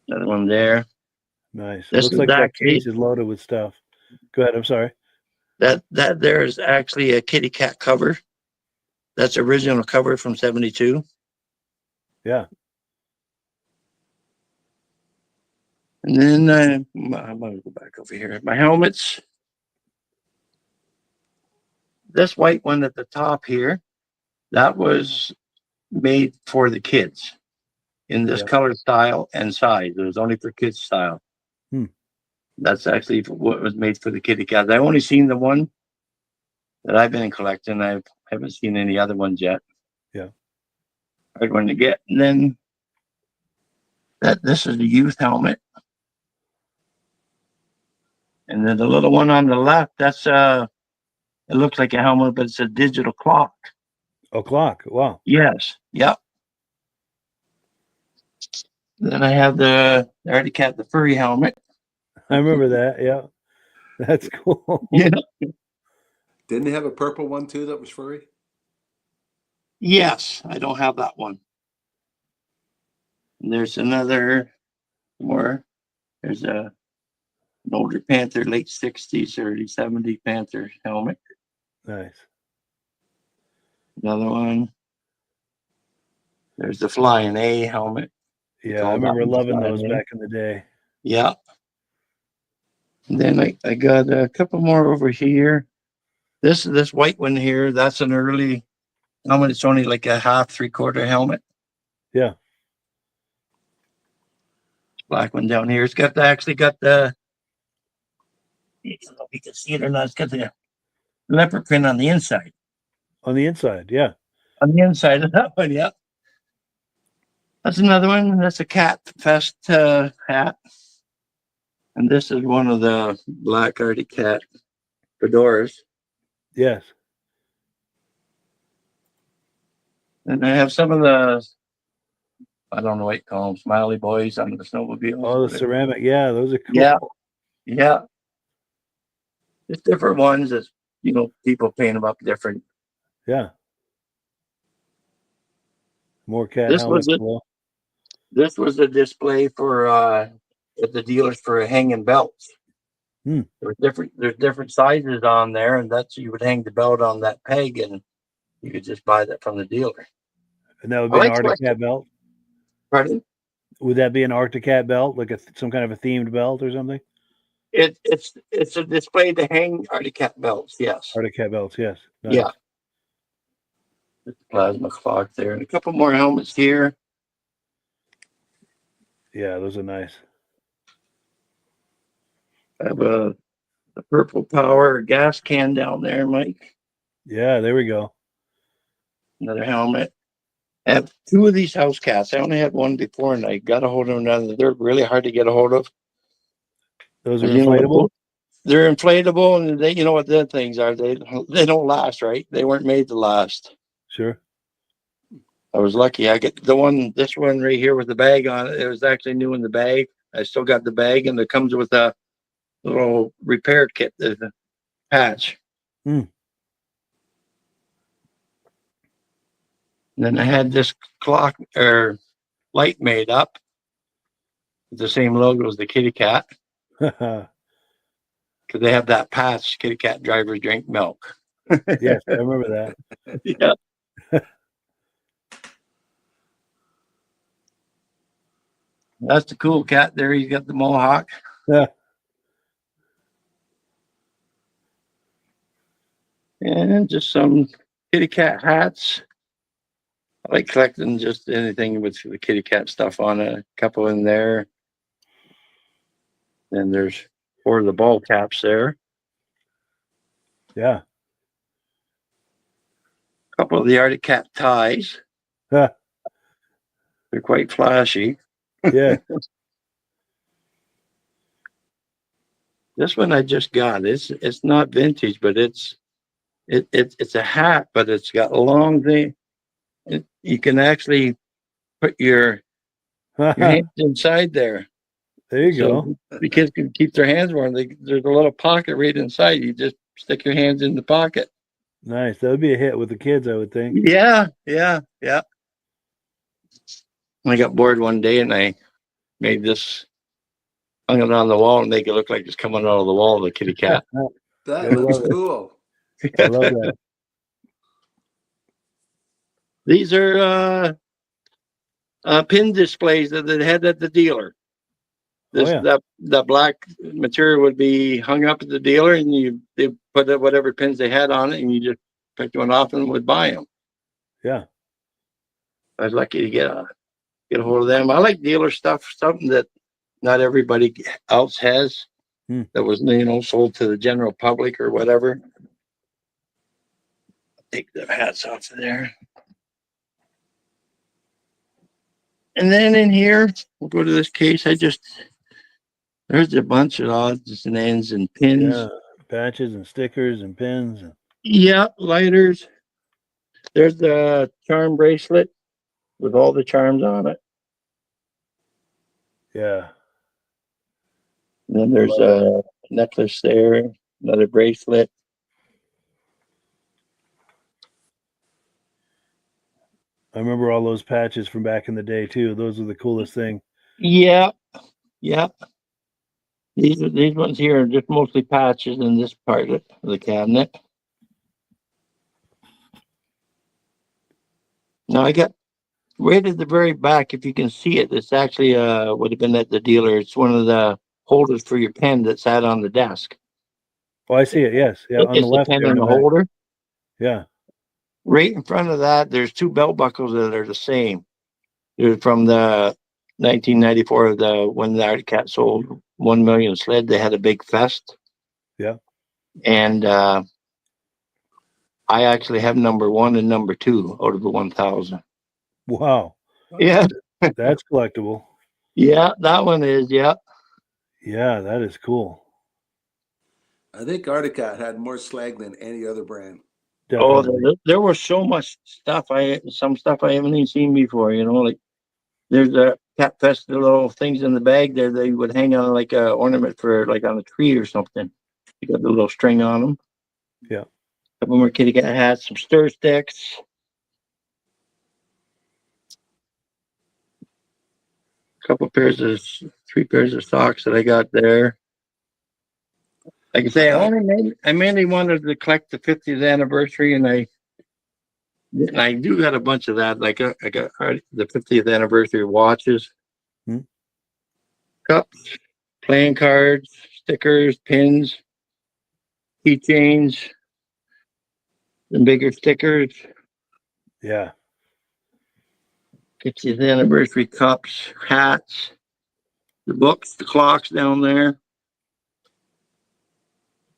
[SPEAKER 2] Another one there.
[SPEAKER 1] Nice. It
[SPEAKER 2] This
[SPEAKER 1] looks
[SPEAKER 2] is
[SPEAKER 1] like that
[SPEAKER 2] actually-
[SPEAKER 1] case is loaded with stuff. Go ahead. I'm sorry.
[SPEAKER 2] That there is actually a kitty cat cover. That's original cover from 72.
[SPEAKER 1] Yeah.
[SPEAKER 2] And then I'm going to go back over here. My helmets. This white one at the top here, that was made for the kids in this
[SPEAKER 1] Yeah.
[SPEAKER 2] color, style, and size. It was only for kids style.
[SPEAKER 1] Hmm.
[SPEAKER 2] That's actually what was made for the kitty cats. I've only seen the one that I've been collecting. I haven't seen any other ones yet.
[SPEAKER 1] Yeah.
[SPEAKER 2] Hard one to get. And then this is the youth helmet. And then the little one on the left, that's it looks like a helmet, but it's a digital clock.
[SPEAKER 1] Oh, clock. Wow.
[SPEAKER 2] Yes. Yep. Then I have the Arctic Cat, the furry helmet.
[SPEAKER 1] I remember that. Yeah. That's cool.
[SPEAKER 2] Yeah.
[SPEAKER 3] Didn't they have a purple one too that was furry?
[SPEAKER 2] Yes, I don't have that one. And there's another more. There's a An older Panther, late 60s, early 70s Panther helmet.
[SPEAKER 1] Nice.
[SPEAKER 2] Another one. There's the Flying A helmet.
[SPEAKER 1] Yeah, I remember loving those
[SPEAKER 2] Flying A.
[SPEAKER 1] back in the day.
[SPEAKER 2] Yeah. And then I got a couple more over here. This white one here, that's an early helmet. It's only like a half, 3/4 helmet.
[SPEAKER 1] Yeah.
[SPEAKER 2] Black one down here. It's actually got the, I don't know if you can see it or not. It's got the leopard print on the inside.
[SPEAKER 1] On the inside, yeah.
[SPEAKER 2] On the inside of that one, yeah. That's another one. That's a Cat Fest hat. And this is one of the black Arctic Cat fedoras.
[SPEAKER 1] Yes.
[SPEAKER 2] And I have some of the, I don't know what you call them, smiley boys on the snowmobiles.
[SPEAKER 1] Oh, the ceramic. Yeah, those are cool.
[SPEAKER 2] Yeah. Yeah. Just different ones that, people paint them up different.
[SPEAKER 1] Yeah. More cat
[SPEAKER 2] This
[SPEAKER 1] helmets.
[SPEAKER 2] This was a display for at the dealers for hanging belts. There's different sizes on there, and you would hang the belt on that peg, and you could just buy that from the dealer.
[SPEAKER 1] And that would be an Arctic Cat belt?
[SPEAKER 2] Pardon?
[SPEAKER 1] Would that be an Arctic Cat belt, like some kind of a themed belt or something?
[SPEAKER 2] It's a display to hang Arctic Cat belts, yes.
[SPEAKER 1] Arctic Cat belts, yes. Nice.
[SPEAKER 2] Yeah. Plasma clock there, and a couple more helmets here.
[SPEAKER 1] Yeah, those are nice.
[SPEAKER 2] I have a Purple Power gas can down there, Mike.
[SPEAKER 1] Yeah, there we go.
[SPEAKER 2] Another helmet. I have two of these house cats. I only had one before, and I got a hold of them. They're really hard to get a hold of.
[SPEAKER 1] Those are inflatable?
[SPEAKER 2] They're inflatable, and they, you know what the things are. They don't last, right? They weren't made to last.
[SPEAKER 1] Sure.
[SPEAKER 2] I was lucky. I get this one right here with the bag on it. It was actually new in the bag. I still got the bag, and it comes with a little repair kit, the patch. And then I had this clock or light made up with the same logo as the kitty cat. Because they have that patch, kitty cat drivers drink milk.
[SPEAKER 1] Yes, I remember that.
[SPEAKER 2] Yeah. That's the cool cat there. He's got the mohawk.
[SPEAKER 1] Yeah.
[SPEAKER 2] And just some kitty cat hats. I like collecting just anything with the kitty cat stuff on it. A couple in there. And there's 4 of the ball caps there.
[SPEAKER 1] Yeah.
[SPEAKER 2] A couple of the Arctic Cat ties.
[SPEAKER 1] Huh.
[SPEAKER 2] They're quite flashy.
[SPEAKER 1] Yeah.
[SPEAKER 2] This one I just got. It's not vintage, but it's a hat, but it's got a long thing. You can actually put your hands inside there.
[SPEAKER 1] There you go.
[SPEAKER 2] The kids can keep their hands warm. There's a little pocket right inside. You just stick your hands in the pocket.
[SPEAKER 1] Nice. That would be a hit with the kids, I would think.
[SPEAKER 2] Yeah. I got bored one day and I made this, hung it on the wall and make it look like it's coming out of the wall, the kitty cat.
[SPEAKER 3] That looks cool.
[SPEAKER 1] I love that.
[SPEAKER 2] These are pin displays that they had at the dealer. That black material would be hung up at the dealer, and they put whatever pins they had on it, and you just picked one off and would buy them.
[SPEAKER 1] Yeah,
[SPEAKER 2] I was lucky to get a hold of them. I like dealer stuff, something that not everybody else has. That was sold to the general public or whatever. Take the hats off of there. And then in here, we'll go to this case. There's a bunch of odds and ends and pins.
[SPEAKER 1] Yeah, patches and stickers and pins.
[SPEAKER 2] Yeah, lighters. There's the charm bracelet with all the charms on it.
[SPEAKER 1] Yeah.
[SPEAKER 2] And then there's a necklace there, another bracelet.
[SPEAKER 1] I remember all those patches from back in the day too. Those were the coolest thing.
[SPEAKER 2] Yeah. These ones here are just mostly patches in this part of the cabinet. Now I got right at the very back, if you can see it, it's actually would have been at the dealer. It's one of the holders for your pen that sat on the desk.
[SPEAKER 1] Oh, I see it. Yes. Yeah. On the
[SPEAKER 2] It's the
[SPEAKER 1] left
[SPEAKER 2] pen
[SPEAKER 1] there in
[SPEAKER 2] and
[SPEAKER 1] the
[SPEAKER 2] the
[SPEAKER 1] back.
[SPEAKER 2] holder.
[SPEAKER 1] Yeah.
[SPEAKER 2] Right in front of that, there's two belt buckles that are the same. They're from the 1994, when the Arctic Cat sold 1 million sled. They had a big fest.
[SPEAKER 1] Yeah.
[SPEAKER 2] And I actually have number 1 and number 2 out of the 1,000.
[SPEAKER 1] Wow.
[SPEAKER 2] Yeah.
[SPEAKER 1] That's collectible.
[SPEAKER 2] Yeah, that one is. Yeah.
[SPEAKER 1] Yeah, that is cool.
[SPEAKER 3] I think Arctic had more slag than any other brand.
[SPEAKER 2] Oh,
[SPEAKER 1] Definitely.
[SPEAKER 2] there was so much stuff. Some stuff I haven't even seen before. Like there's a Cat Fest, the little things in the bag there they would hang on like a ornament for like on a tree or something. You got the little string on them.
[SPEAKER 1] Yeah.
[SPEAKER 2] A couple more kitty cat hats, some stir sticks. Three pairs of socks that I got there. Like I say, I mainly wanted to collect the 50th anniversary, and I do got a bunch of that. Like I got the 50th anniversary watches, cups, playing cards, stickers, pins, keychains, and bigger stickers.
[SPEAKER 1] Yeah.
[SPEAKER 2] 50th anniversary cups, hats, the books, the clocks down there.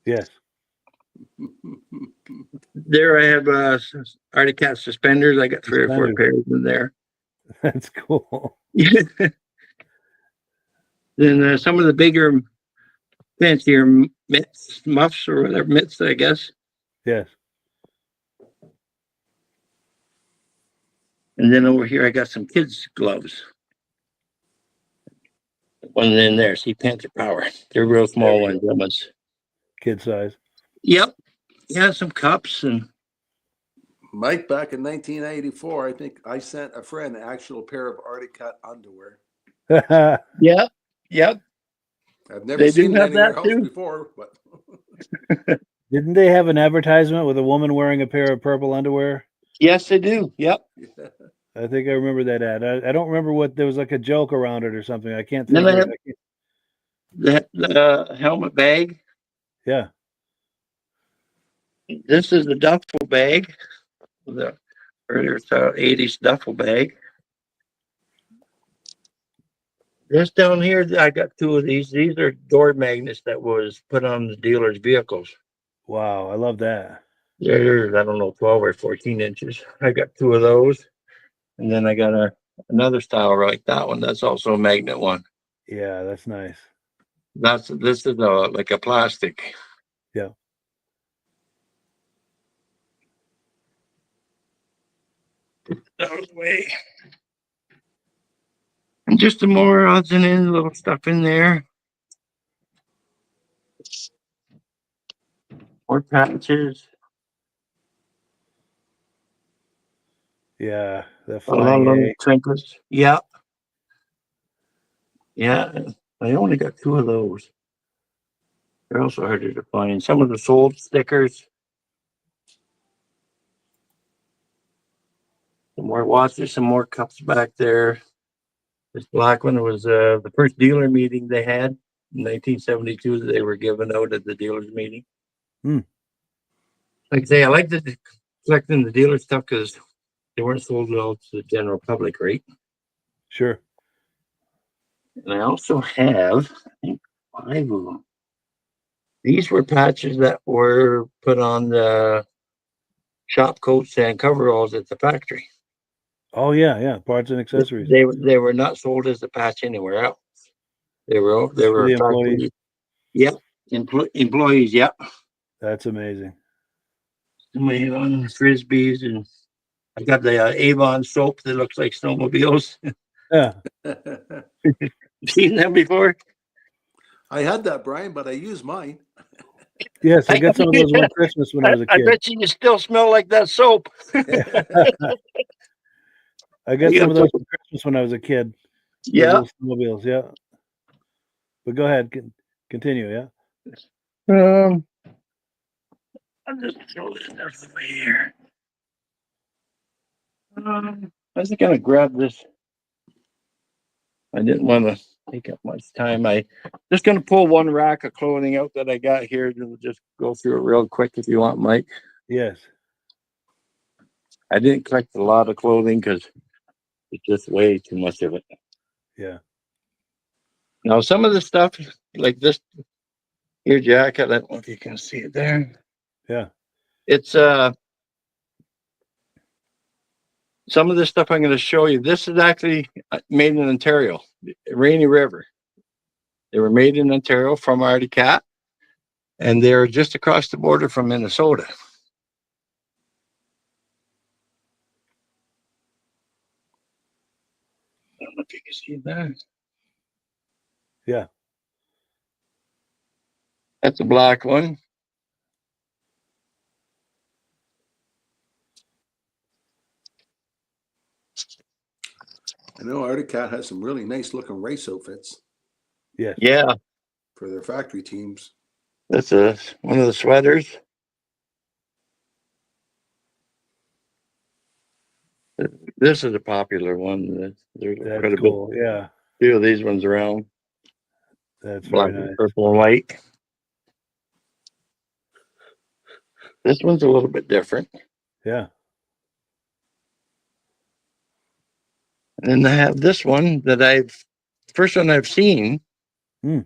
[SPEAKER 1] Yes.
[SPEAKER 2] There I have Arctic Cat suspenders. I got 3 or 4 pairs in there.
[SPEAKER 1] That's cool.
[SPEAKER 2] Then some of the bigger, fancier muffs or whatever, mitts, I guess.
[SPEAKER 1] Yes.
[SPEAKER 2] And then over here, I got some kids' gloves. One in there, see, Panther Power. They're real small ones.
[SPEAKER 1] Kid size.
[SPEAKER 2] Yep. Yeah, some cups and.
[SPEAKER 3] Mike, back in 1984, I think I sent a friend an actual pair of Arctic Cat underwear.
[SPEAKER 2] Yep.
[SPEAKER 3] I've never seen them anywhere else before, but
[SPEAKER 1] Didn't they have an advertisement with a woman wearing a pair of purple underwear?
[SPEAKER 2] Yes, they do. Yep.
[SPEAKER 1] I think I remember that ad. I don't remember what there was like a joke around it or something. I can't think of it.
[SPEAKER 2] The helmet bag.
[SPEAKER 1] Yeah.
[SPEAKER 2] This is the duffel bag. The earlier 80s duffel bag. This down here, I got 2 of these. These are door magnets that was put on the dealer's vehicles.
[SPEAKER 1] Wow, I love that.
[SPEAKER 2] They're, I don't know, 12 or 14 inches. I got 2 of those. And then I got another style like that one. That's also a magnet one.
[SPEAKER 1] Yeah, that's nice.
[SPEAKER 2] This is like a plastic.
[SPEAKER 1] Yeah.
[SPEAKER 2] That was way. And just some more odds and ends, little stuff in there. More patches.
[SPEAKER 1] Yeah, the
[SPEAKER 2] A lot
[SPEAKER 1] flying
[SPEAKER 2] of
[SPEAKER 1] A.
[SPEAKER 2] trinkets. Yeah. Yeah. I only got 2 of those. They're also harder to find. Some of the sold stickers. Some more watches, some more cups back there. This black one was the first dealer meeting they had in 1972 that they were given out at the dealer's meeting. Like I say, I like collecting the dealer stuff because they weren't sold out to the general public, right?
[SPEAKER 1] Sure.
[SPEAKER 2] And I also have, I think, 5 of them. These were patches that were put on the shop coats and coveralls at the factory.
[SPEAKER 1] Oh yeah, parts and accessories.
[SPEAKER 2] They were not sold as a patch anywhere else. They were
[SPEAKER 1] For the employees.
[SPEAKER 2] Yep, employees. Yep.
[SPEAKER 1] That's amazing.
[SPEAKER 2] My frisbees, and I got the Avon soap that looks like snowmobiles.
[SPEAKER 1] Yeah.
[SPEAKER 2] Seen them before?
[SPEAKER 3] I had that, Brian, but I used mine.
[SPEAKER 1] Yes, I got some of those one Christmas when I was a kid.
[SPEAKER 2] I bet you still smell like that soap.
[SPEAKER 1] I got some of those for Christmas when I was a kid.
[SPEAKER 2] Yeah.
[SPEAKER 1] Snowmobiles, yeah. But go ahead, Continue. Yeah.
[SPEAKER 2] I'll just throw this out of the way here. I was gonna grab this. I didn't want to take up much time. I just gonna pull one rack of clothing out that I got here. We'll just go through it real quick if you want, Mike.
[SPEAKER 1] Yes.
[SPEAKER 2] I didn't collect a lot of clothing because it's just way too much of it.
[SPEAKER 1] Yeah.
[SPEAKER 2] Now some of the stuff like this here jacket, I don't know if you can see it there.
[SPEAKER 1] Yeah.
[SPEAKER 2] It's some of the stuff I'm going to show you. This is actually made in Ontario, Rainy River. They were made in Ontario from Artie Cat, and they're just across the border from Minnesota. I don't know if you can see that.
[SPEAKER 1] Yeah.
[SPEAKER 2] That's a black one.
[SPEAKER 3] I know Arctic Cat has some really nice looking race outfits
[SPEAKER 1] Yes.
[SPEAKER 2] Yeah,
[SPEAKER 3] for their factory teams.
[SPEAKER 2] that's one of the sweaters. This is a popular one. There's quite
[SPEAKER 1] That's
[SPEAKER 2] a
[SPEAKER 1] cool. Yeah.
[SPEAKER 2] few of these ones around.
[SPEAKER 1] That's
[SPEAKER 2] Black,
[SPEAKER 1] very nice.
[SPEAKER 2] purple, and white. This one's a little bit different.
[SPEAKER 1] Yeah.
[SPEAKER 2] And then I have this one that first one I've seen,
[SPEAKER 1] Hmm.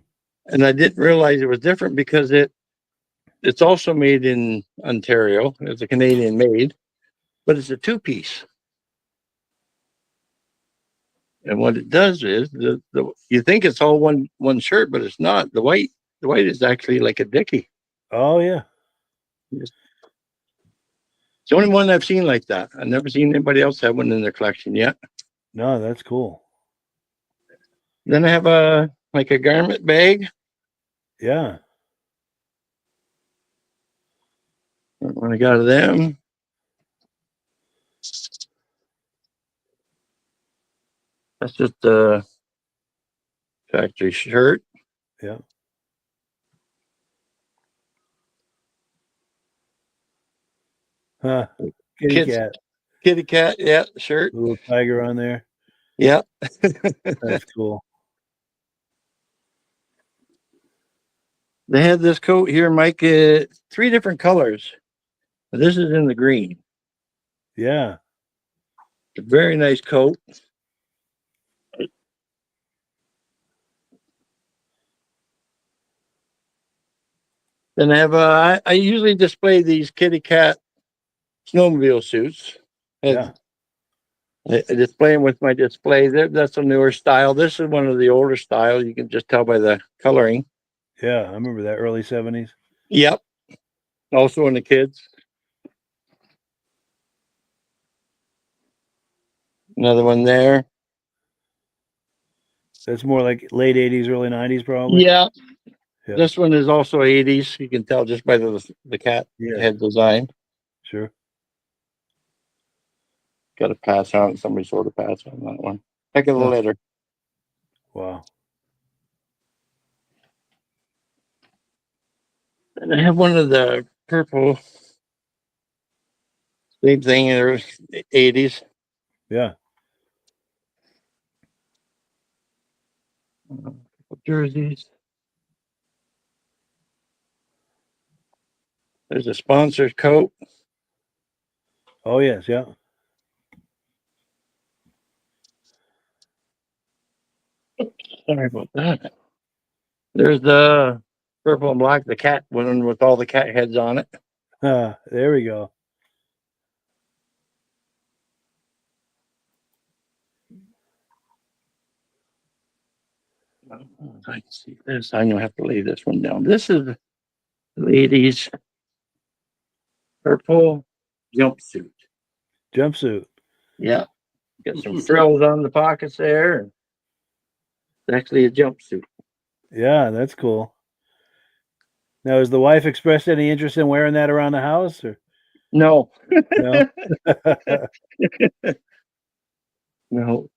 [SPEAKER 2] and I didn't realize it was different because it's also made in Ontario. It's a Canadian made, but it's a two-piece. And what it does is you think it's all one shirt, but it's not. The white is actually like a dickie.
[SPEAKER 1] Oh yeah.
[SPEAKER 2] It's the only one I've seen like that. I've never seen anybody else have one in their collection yet.
[SPEAKER 1] No, that's cool.
[SPEAKER 2] Then I have a garment bag.
[SPEAKER 1] Yeah.
[SPEAKER 2] When I got them. That's just a factory shirt.
[SPEAKER 1] Yeah. Huh.
[SPEAKER 2] Kitty cat, yeah, shirt.
[SPEAKER 1] Little tiger on there.
[SPEAKER 2] Yeah.
[SPEAKER 1] That's cool.
[SPEAKER 2] They had this coat here, Mike, 3 different colors. This is in the green.
[SPEAKER 1] Yeah.
[SPEAKER 2] It's a very nice coat. Then I have I usually display these kitty cat snowmobile suits.
[SPEAKER 1] Yeah.
[SPEAKER 2] I display them with my display. That's a newer style. This is one of the older styles. You can just tell by the coloring.
[SPEAKER 1] Yeah. I remember that early 70s.
[SPEAKER 2] Yep. Also in the kids. Another one there.
[SPEAKER 1] That's more like late 80s, early 90s, probably.
[SPEAKER 2] Yeah.
[SPEAKER 1] Yeah.
[SPEAKER 2] This one is also 80s. You can tell just by the cat head design.
[SPEAKER 1] Sure.
[SPEAKER 2] Got to pass on. Somebody sort of pass on that one. Heck of a litter.
[SPEAKER 1] Wow.
[SPEAKER 2] And I have one of the purple. Same thing in the 80s.
[SPEAKER 1] Yeah.
[SPEAKER 2] Jerseys. There's a sponsored coat.
[SPEAKER 1] Oh yes. Yeah.
[SPEAKER 2] Sorry about that. There's the purple and black, the cat one with all the cat heads on it.
[SPEAKER 1] There we go.
[SPEAKER 2] I can see this. I'm gonna have to lay this one down. This is the ladies' purple jumpsuit.
[SPEAKER 1] Jumpsuit.
[SPEAKER 2] Yeah, got some frills on the pockets there. It's actually a jumpsuit.
[SPEAKER 1] Yeah, that's cool. Now, has the wife expressed any interest in wearing that around the house, or
[SPEAKER 2] No,
[SPEAKER 1] no?
[SPEAKER 2] no.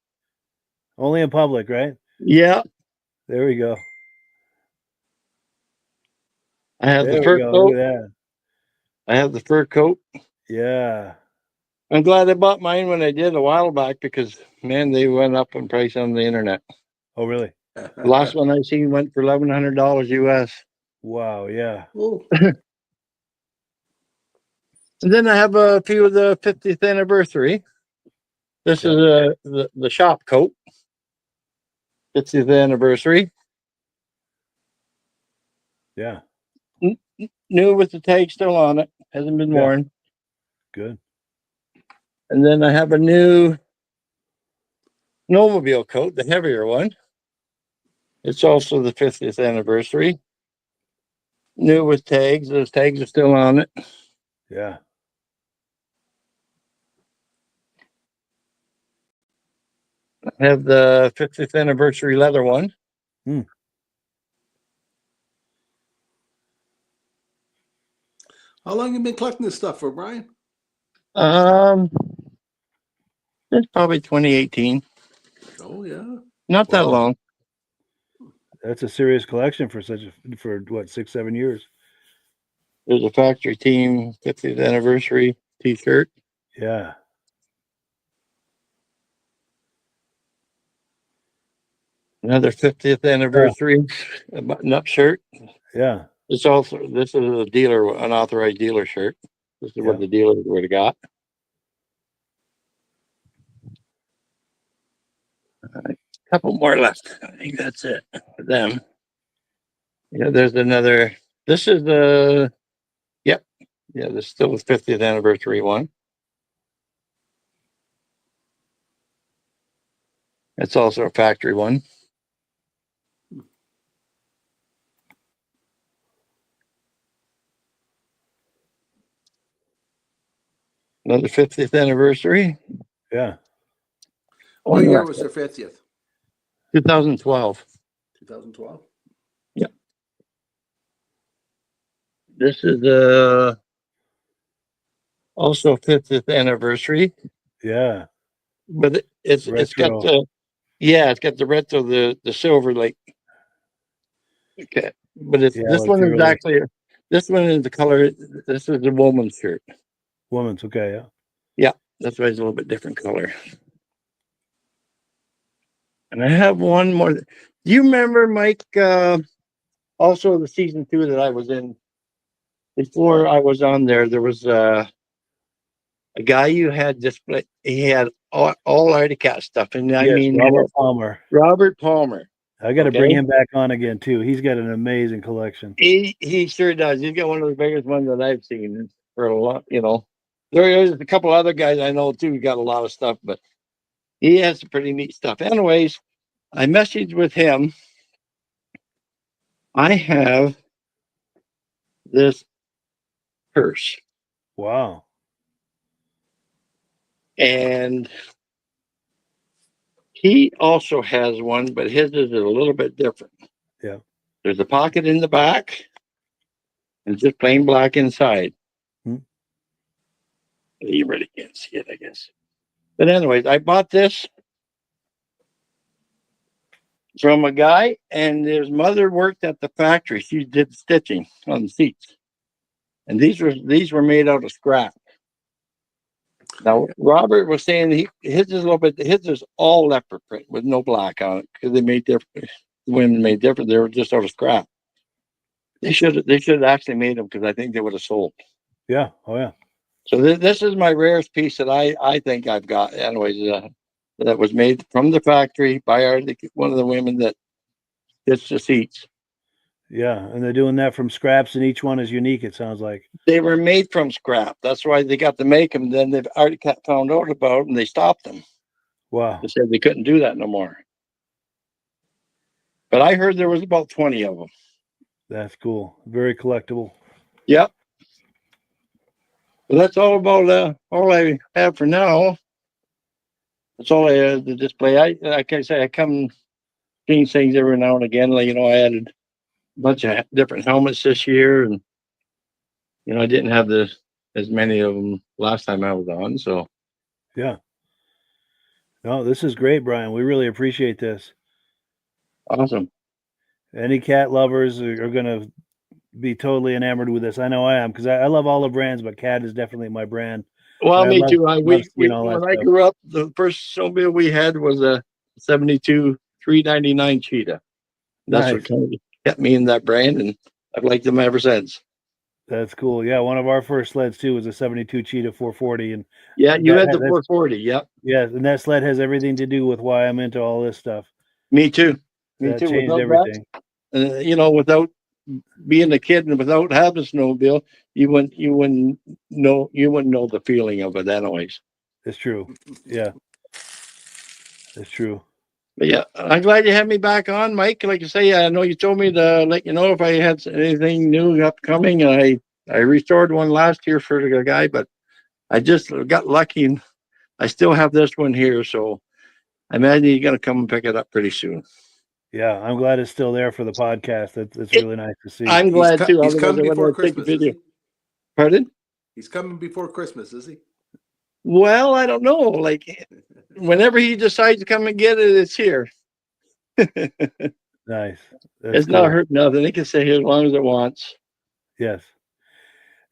[SPEAKER 1] Only in public, right?
[SPEAKER 2] Yeah,
[SPEAKER 1] There we go.
[SPEAKER 2] I have the
[SPEAKER 1] There we
[SPEAKER 2] fur
[SPEAKER 1] go.
[SPEAKER 2] coat.
[SPEAKER 1] Look at that.
[SPEAKER 2] I have the fur coat.
[SPEAKER 1] Yeah.
[SPEAKER 2] I'm glad I bought mine when I did a while back because, man, they went up in price on the internet.
[SPEAKER 1] Oh, really?
[SPEAKER 2] The last one I seen went for $1,100 US.
[SPEAKER 1] Wow. Yeah.
[SPEAKER 3] Ooh,
[SPEAKER 2] And then I have a few of the 50th anniversary. This is the shop coat. 50th anniversary.
[SPEAKER 1] Yeah.
[SPEAKER 2] New with the tag still on it. Hasn't been
[SPEAKER 1] Yeah.
[SPEAKER 2] worn.
[SPEAKER 1] Good.
[SPEAKER 2] And then I have a new snowmobile coat, the heavier one. It's also the 50th anniversary. New with tags. Those tags are still on it.
[SPEAKER 1] Yeah.
[SPEAKER 2] I have the 50th anniversary leather one.
[SPEAKER 3] how long you been collecting this stuff for, Brian?
[SPEAKER 2] Um, it's probably 2018.
[SPEAKER 3] Oh yeah.
[SPEAKER 2] Not that
[SPEAKER 1] Wow.
[SPEAKER 2] long.
[SPEAKER 1] That's a serious collection for what, 6-7 years.
[SPEAKER 2] There's a factory team 50th anniversary T-shirt.
[SPEAKER 1] Yeah.
[SPEAKER 2] Another 50th anniversary button-up shirt.
[SPEAKER 1] Yeah.
[SPEAKER 2] This is a dealer, unauthorized dealer shirt. This is
[SPEAKER 1] Yeah.
[SPEAKER 2] what the dealer would have got. A couple more left. I think that's it for them. Yeah, there's another. This is the. Yep. Yeah, this is still the 50th anniversary one. It's also a factory one. Another 50th anniversary.
[SPEAKER 1] Yeah.
[SPEAKER 3] What year was their 50th?
[SPEAKER 2] 2012.
[SPEAKER 3] 2012.
[SPEAKER 2] This is also 50th anniversary,
[SPEAKER 1] Yeah.
[SPEAKER 2] but it's got
[SPEAKER 1] Retro.
[SPEAKER 2] it's got the retro, the silver like. Okay, but it's
[SPEAKER 1] Yeah.
[SPEAKER 2] this
[SPEAKER 1] Like
[SPEAKER 2] one
[SPEAKER 1] the
[SPEAKER 2] is
[SPEAKER 1] early
[SPEAKER 2] actually this one is the color. This is the woman's shirt.
[SPEAKER 1] woman's. Okay. Yeah.
[SPEAKER 2] Yeah, that's why it's a little bit different color. And I have one more. Do you remember, Mike? Also, the season 2 that I was in before I was on there, there was a guy you had display. He had all Arctic Cat stuff, and I
[SPEAKER 1] Yes.
[SPEAKER 2] mean
[SPEAKER 1] Robert Palmer.
[SPEAKER 2] Robert Palmer.
[SPEAKER 1] I got to bring
[SPEAKER 2] Okay,
[SPEAKER 1] him back on again too. He's got an amazing collection.
[SPEAKER 2] he sure does. He's got one of the biggest ones that I've seen for a lot. You know, there's a couple other guys I know too. Got a lot of stuff, but he has some pretty neat stuff. Anyways, I messaged with him. I have this purse,
[SPEAKER 1] Wow.
[SPEAKER 2] and he also has one, but his is a little bit different.
[SPEAKER 1] Yeah.
[SPEAKER 2] There's a pocket in the back, and just plain black inside.
[SPEAKER 1] Hmm.
[SPEAKER 2] You really can't see it, I guess. But anyways, I bought this from a guy, and his mother worked at the factory. She did stitching on the seats, and these were made out of scrap. Now Robert was saying his is a little bit. His is all leopard print with no black on it because they made different. Women made different. They were just out of scrap. They should have actually made them because I think they would have sold.
[SPEAKER 1] Yeah. Oh yeah.
[SPEAKER 2] So this is my rarest piece that I think I've got. Anyways, that was made from the factory by one of the women that stitched the seats.
[SPEAKER 1] Yeah. And they're doing that from scraps, and each one is unique. It sounds like.
[SPEAKER 2] They were made from scrap. That's why they got to make them. Then they've already found out about it, and they stopped them.
[SPEAKER 1] Wow.
[SPEAKER 2] They said they couldn't do that no more. But I heard there was about 20 of them.
[SPEAKER 1] That's cool. Very collectible.
[SPEAKER 2] Yep. Well, that's all about all I have for now. That's all I have to display. Like I say, I come change things every now and again. Like, I added a bunch of different helmets this year, and I didn't have as many of them last time I was on. So
[SPEAKER 1] Yeah. No, this is great, Brian. We really appreciate this.
[SPEAKER 2] awesome.
[SPEAKER 1] Any cat lovers are going to be totally enamored with this. I know I am, because I love all the brands, but Cat is definitely my brand.
[SPEAKER 2] Well,
[SPEAKER 1] And I
[SPEAKER 2] me
[SPEAKER 1] love,
[SPEAKER 2] too.
[SPEAKER 1] love seeing all that
[SPEAKER 2] When I
[SPEAKER 1] stuff.
[SPEAKER 2] grew up, the first snowmobile we had was a 72 399 Cheetah. That's
[SPEAKER 1] Nice.
[SPEAKER 2] what kind of kept me in that brand, and I've liked them ever since.
[SPEAKER 1] That's cool. Yeah, one of our first sleds too was a 72 Cheetah 440, and
[SPEAKER 2] Yeah, you had the
[SPEAKER 1] that's
[SPEAKER 2] 440. Yep.
[SPEAKER 1] yeah, and that sled has everything to do with why I'm into all this stuff.
[SPEAKER 2] Me too. Me
[SPEAKER 1] That
[SPEAKER 2] too.
[SPEAKER 1] changed
[SPEAKER 2] Without
[SPEAKER 1] everything.
[SPEAKER 2] that, without being a kid and without having a snowmobile, you wouldn't know the feeling of it anyways.
[SPEAKER 1] It's true. Yeah, it's true.
[SPEAKER 2] But yeah, I'm glad you had me back on, Mike. Like you say, I know you told me to let you know if I had anything new upcoming. I restored one last year for the guy, but I just got lucky and I still have this one here. So I imagine you're going to come and pick it up pretty soon.
[SPEAKER 1] Yeah, I'm glad it's still there for the podcast. It's really nice to see.
[SPEAKER 2] I'm glad too.
[SPEAKER 3] He's
[SPEAKER 2] Otherwise,
[SPEAKER 3] coming
[SPEAKER 2] I
[SPEAKER 3] before
[SPEAKER 2] wouldn't take the
[SPEAKER 3] Christmas, is
[SPEAKER 2] video.
[SPEAKER 3] he?
[SPEAKER 2] Pardon?
[SPEAKER 3] He's coming before Christmas, is he?
[SPEAKER 2] Well, I don't know. Like, whenever he decides to come and get it, it's here.
[SPEAKER 1] Nice.
[SPEAKER 2] It's not hurt nothing. It can stay here as long as it wants.
[SPEAKER 1] Yes.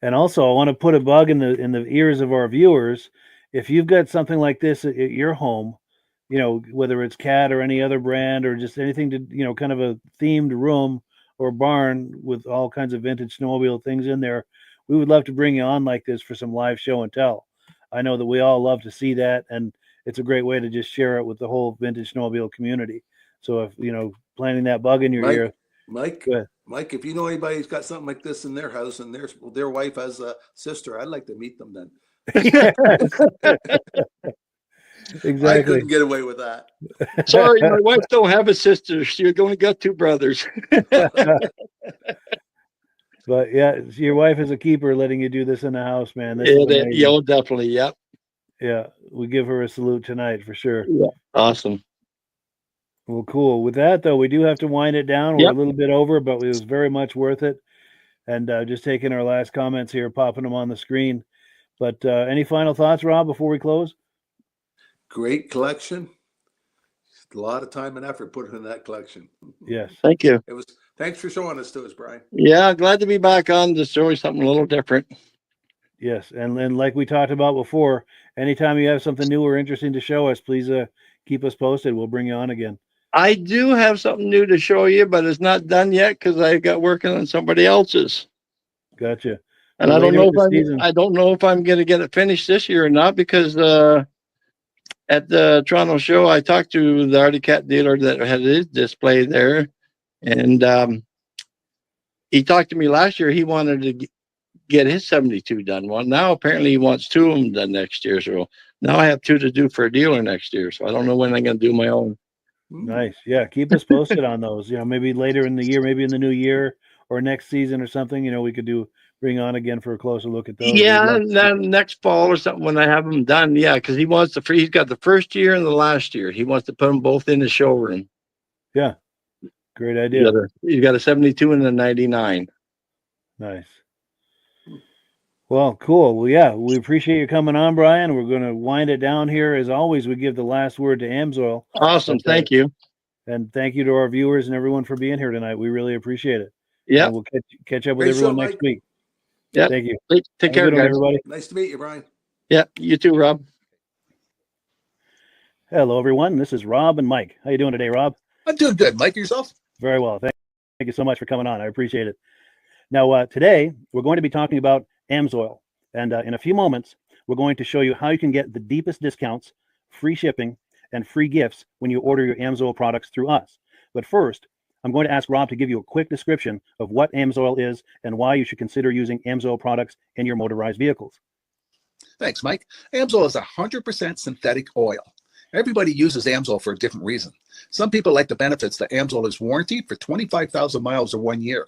[SPEAKER 1] And also, I want to put a bug in the ears of our viewers. If you've got something like this at your home, whether it's Cat or any other brand or just anything to, kind of a themed room or barn with all kinds of vintage snowmobile things in there, we would love to bring you on like this for some live show and tell. I know that we all love to see that, and it's a great way to just share it with the whole vintage snowmobile community. So if, planting that bug in your ear.
[SPEAKER 3] Mike, if you know anybody who's got something like this in their house and their wife has a sister, I'd like to meet them then.
[SPEAKER 1] Exactly.
[SPEAKER 3] I couldn't get away with that.
[SPEAKER 2] Sorry, my wife don't have a sister. She only got two brothers.
[SPEAKER 1] But yeah, your wife is a keeper letting you do this in the house, man. This is amazing.
[SPEAKER 2] Yeah, definitely. Yep.
[SPEAKER 1] Yeah, we give her a salute tonight for sure.
[SPEAKER 2] Yeah. Awesome.
[SPEAKER 1] Well, cool. With that, though, we do have to wind it down. We're
[SPEAKER 2] Yep.
[SPEAKER 1] a little bit over, but it was very much worth it. And just taking our last comments here, popping them on the screen. But any final thoughts, Rob, before we close?
[SPEAKER 3] Great collection. A lot of time and effort put into that collection.
[SPEAKER 1] Yes.
[SPEAKER 2] Thank you.
[SPEAKER 3] Thanks for showing us to us, Brian.
[SPEAKER 2] Yeah, glad to be back on to show you something a little different.
[SPEAKER 1] Yes. And like we talked about before, anytime you have something new or interesting to show us, please keep us posted. We'll bring you on again.
[SPEAKER 2] I do have something new to show you, but it's not done yet because I got working on somebody else's.
[SPEAKER 1] Gotcha.
[SPEAKER 2] And I don't know if I'm going to get it finished this year or not, because at the Toronto show, I talked to the Artie Cat dealer that had his display there, and he talked to me last year. He wanted to get his 72 done. Well, now apparently he wants two of them done next year. So now I have two to do for a dealer next year. So I don't know when I'm going to do my own.
[SPEAKER 1] Nice. Yeah. Keep us posted on those. Maybe later in the year, maybe in the new year or next season or something, we could bring on again for a closer look at those.
[SPEAKER 2] Yeah, next fall or something when I have them done. Yeah, because he's got the first year and the last year. He wants to put them both in the showroom.
[SPEAKER 1] Yeah. Great idea.
[SPEAKER 2] You got a 72 and a 99.
[SPEAKER 1] Nice. Well, cool. Well, yeah, we appreciate you coming on, Brian. We're going to wind it down here. As always, we give the last word to Amsoil.
[SPEAKER 2] Awesome. Thank you.
[SPEAKER 1] And thank you to our viewers and everyone for being here tonight. We really appreciate it.
[SPEAKER 2] Yeah.
[SPEAKER 1] We'll catch up with everyone next week.
[SPEAKER 2] Yeah.
[SPEAKER 1] Thank you.
[SPEAKER 2] Take care, guys.
[SPEAKER 1] Everybody.
[SPEAKER 3] Nice to meet you, Brian.
[SPEAKER 2] Yeah. You too, Rob.
[SPEAKER 1] Hello, everyone. This is Rob and Mike. How you doing today, Rob?
[SPEAKER 3] I'm doing good. Mike, yourself?
[SPEAKER 1] Very well. Thank you so much for coming on. I appreciate it. Now, today, we're going to be talking about Amsoil. And in a few moments, we're going to show you how you can get the deepest discounts, free shipping, and free gifts when you order your Amsoil products through us. But first, I'm going to ask Rob to give you a quick description of what Amsoil is and why you should consider using Amsoil products in your motorized vehicles.
[SPEAKER 4] Thanks, Mike. Amsoil is 100% synthetic oil. Everybody uses Amsoil for a different reason. Some people like the benefits that Amsoil is warranted for 25,000 miles or 1 year.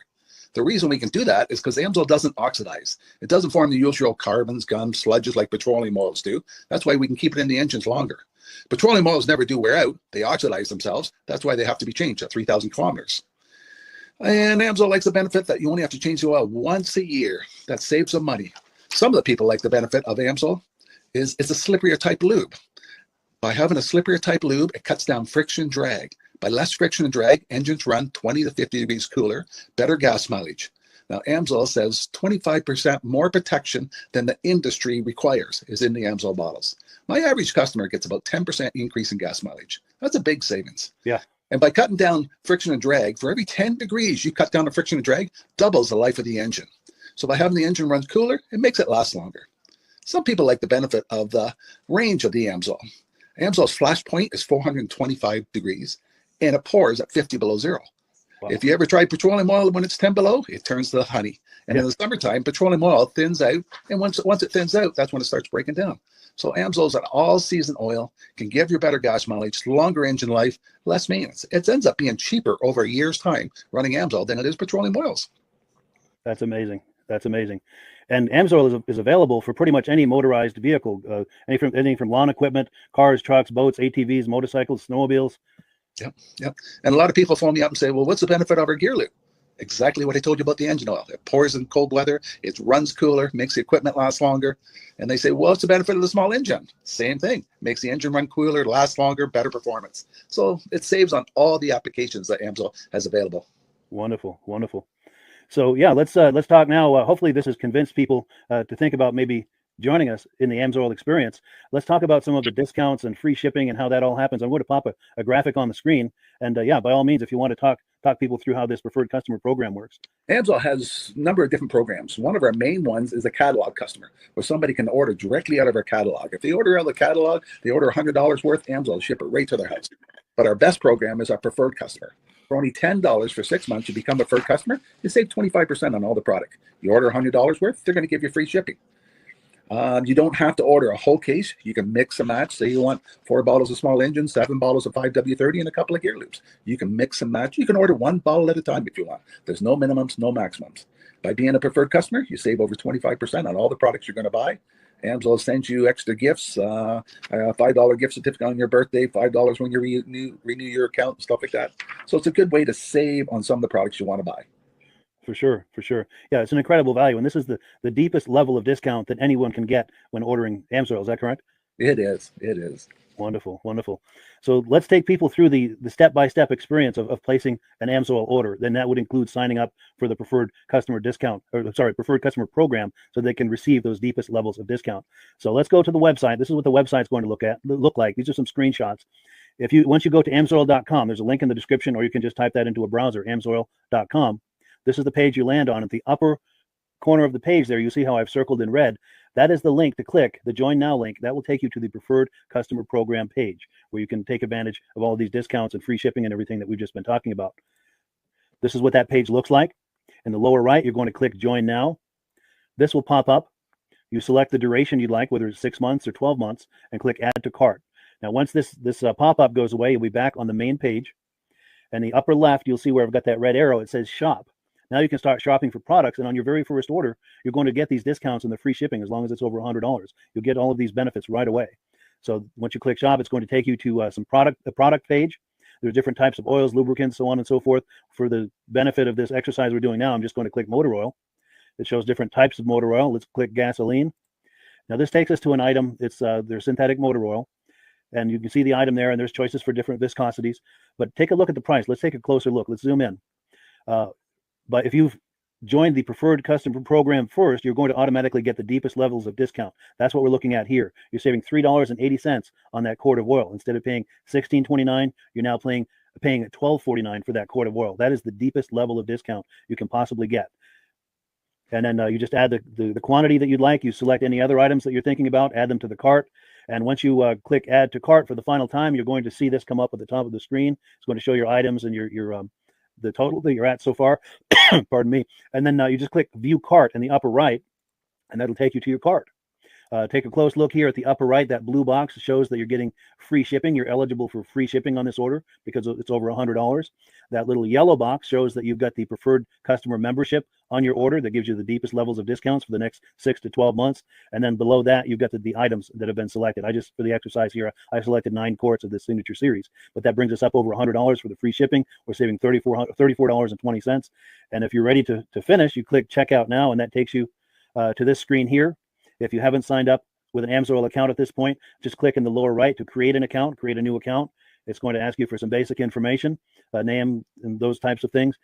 [SPEAKER 4] The reason we can do that is because Amsoil doesn't oxidize. It doesn't form the usual carbons, gums, sludges like petroleum oils do. That's why we can keep it in the engines longer. Petroleum oils never do wear out. They oxidize themselves. That's why they have to be changed at 3,000 kilometers. And Amsoil likes the benefit that you only have to change the oil once a year. That saves some money. Some of the people like the benefit of Amsoil is it's a slipperier type lube. By having a slipperier type lube, it cuts down friction drag. By less friction and drag, engines run 20 to 50 degrees cooler, better gas mileage. Now, Amsoil says 25% more protection than the industry requires is in the Amsoil bottles. My average customer gets about 10% increase in gas mileage. That's a big savings.
[SPEAKER 1] Yeah.
[SPEAKER 4] And by cutting down friction and drag, for every 10 degrees you cut down the friction and drag, doubles the life of the engine. So by having the engine run cooler, it makes it last longer. Some people like the benefit of the range of the Amsoil. Amsoil's flash point is 425 degrees, and it pours at 50 below zero.
[SPEAKER 1] Wow.
[SPEAKER 4] If you ever tried petroleum oil when it's 10 below, it turns to honey. And in the summertime, petroleum oil thins out, and once it thins out, that's when it starts breaking down. So Amsoil's an all-season oil, can give you better gas mileage, longer engine life, less maintenance. It ends up being cheaper over a year's time running Amsoil than it is petroleum oils.
[SPEAKER 1] That's amazing. That's amazing. And Amsoil is available for pretty much any motorized vehicle, anything from lawn equipment, cars, trucks, boats, ATVs, motorcycles, snowmobiles.
[SPEAKER 4] Yep. And a lot of people phone me up and say, well, what's the benefit of our gear loop? Exactly what I told you about the engine oil. It pours in cold weather, it runs cooler, makes the equipment last longer. And they say, well, what's the benefit of the small engine? Same thing. Makes the engine run cooler, last longer, better performance. So it saves on all the applications that Amsoil has available.
[SPEAKER 1] Wonderful, wonderful. So yeah, let's talk now. Hopefully this has convinced people to think about maybe joining us in the Amsoil experience. Let's talk about some of the discounts and free shipping and how that all happens. I'm going to pop a graphic on the screen. And yeah, by all means, if you want to talk people through how this preferred customer program works.
[SPEAKER 4] Amsoil has a number of different programs. One of our main ones is a catalog customer, where somebody can order directly out of our catalog. If they order out of the catalog, they order $100 worth, Amsoil will ship it right to their house. But our best program is our preferred customer. For only $10 for 6 months, you become a preferred customer, you save 25% on all the product. You order $100 worth, they're going to give you free shipping. You don't have to order a whole case. You can mix and match. Say you want 4 bottles of small engine, 7 bottles of 5W30, and a couple of gear loops. You can mix and match. You can order 1 bottle at a time if you want. There's no minimums, no maximums. By being a preferred customer, you save over 25% on all the products you're going to buy. Amsoil sends you extra gifts, a $5 gift certificate on your birthday, $5 when you renew your account, stuff like that. So it's a good way to save on some of the products you want to buy.
[SPEAKER 1] For sure. Yeah, it's an incredible value. And this is the deepest level of discount that anyone can get when ordering Amsoil. Is that correct?
[SPEAKER 4] It is.
[SPEAKER 1] Wonderful. So let's take people through the step-by-step experience of placing an Amsoil order. Then that would include signing up for the preferred customer preferred customer program, so they can receive those deepest levels of discount. So let's go to the website. This is what the website's going to look like. These are some screenshots. Once you go to amsoil.com, there's a link in the description, or you can just type that into a browser, amsoil.com. This is the page you land on. At the upper corner of the page there, you see how I've circled in red. That is the link to click, the Join Now link. That will take you to the Preferred Customer Program page, where you can take advantage of all these discounts and free shipping and everything that we've just been talking about. This is what that page looks like. In the lower right, you're going to click Join Now. This will pop up. You select the duration you'd like, whether it's 6 months or 12 months, and click Add to Cart. Now, once this pop-up goes away, you'll be back on the main page. And the upper left, you'll see where I've got that red arrow. It says Shop. Now you can start shopping for products, and on your very first order, you're going to get these discounts and the free shipping as long as it's over $100. You'll get all of these benefits right away. So once you click Shop, it's going to take you to the product page. There's different types of oils, lubricants, so on and so forth. For the benefit of this exercise we're doing now, I'm just going to click motor oil. It shows different types of motor oil. Let's click gasoline. Now this takes us to an item. It's their synthetic motor oil. And you can see the item there, and there's choices for different viscosities. But take a look at the price. Let's take a closer look. Let's zoom in. But if you've joined the preferred customer program first, you're going to automatically get the deepest levels of discount. That's what we're looking at here. You're saving $3.80 on that quart of oil. Instead of paying $16.29, you're now paying $12.49 for that quart of oil. That is the deepest level of discount you can possibly get. And then you just add the quantity that you'd like. You select any other items that you're thinking about, add them to the cart. And once you click Add to Cart for the final time, you're going to see this come up at the top of the screen. It's going to show your items and your the total that you're at so far. Pardon me. And then you just click View Cart in the upper right, and that'll take you to your cart. Take a close look here at the upper right. That blue box shows that you're getting free shipping. You're eligible for free shipping on this order because it's over $100. That little yellow box shows that you've got the preferred customer membership on your order. That gives you the deepest levels of discounts for the next 6 to 12 months. And then below that, you've got the items that have been selected. For the exercise here, I selected 9 quarts of the signature series, but that brings us up over $100 for the free shipping. We're saving $34.20. And if you're ready to finish, you click Checkout Now, and that takes you to this screen here. If you haven't signed up with an Amsoil account at this point, just click in the lower right to create an account, create a new account. It's going to ask you for some basic information, name, and those types of things.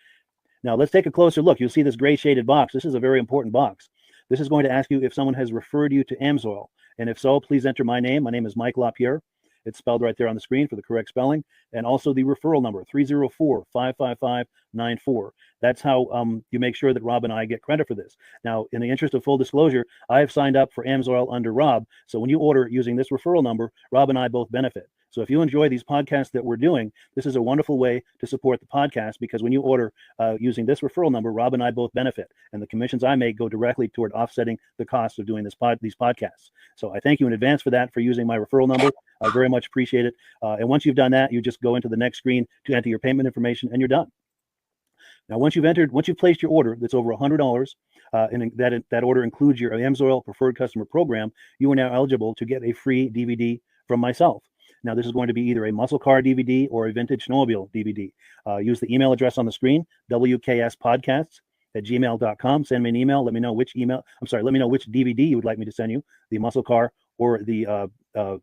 [SPEAKER 1] Now let's take a closer look. You'll see this gray shaded box. This is a very important box. This is going to ask you if someone has referred you to Amsoil. And if so, please enter my name. My name is Mike LaPierre. It's spelled right there on the screen for the correct spelling. And also the referral number, 304-555-94. That's how you make sure that Rob and I get credit for this. Now, in the interest of full disclosure, I have signed up for Amsoil under Rob. So when you order using this referral number, Rob and I both benefit. So if you enjoy these podcasts that we're doing, this is a wonderful way to support the podcast, because when you order using this referral number, Rob and I both benefit, and the commissions I make go directly toward offsetting the cost of doing these podcasts. So I thank you in advance for that, for using my referral number. I very much appreciate it. And once you've done that, you just go into the next screen to enter your payment information, and you're done. Now, once you've placed your order that's over $100, and that order includes your Amsoil Preferred Customer Program, you are now eligible to get a free DVD from myself. Now, this is going to be either a muscle car DVD or a vintage snowmobile DVD. Use the email address on the screen, wkspodcasts@gmail.com. Send me an email. Let me know which DVD you would like me to send you, the muscle car or the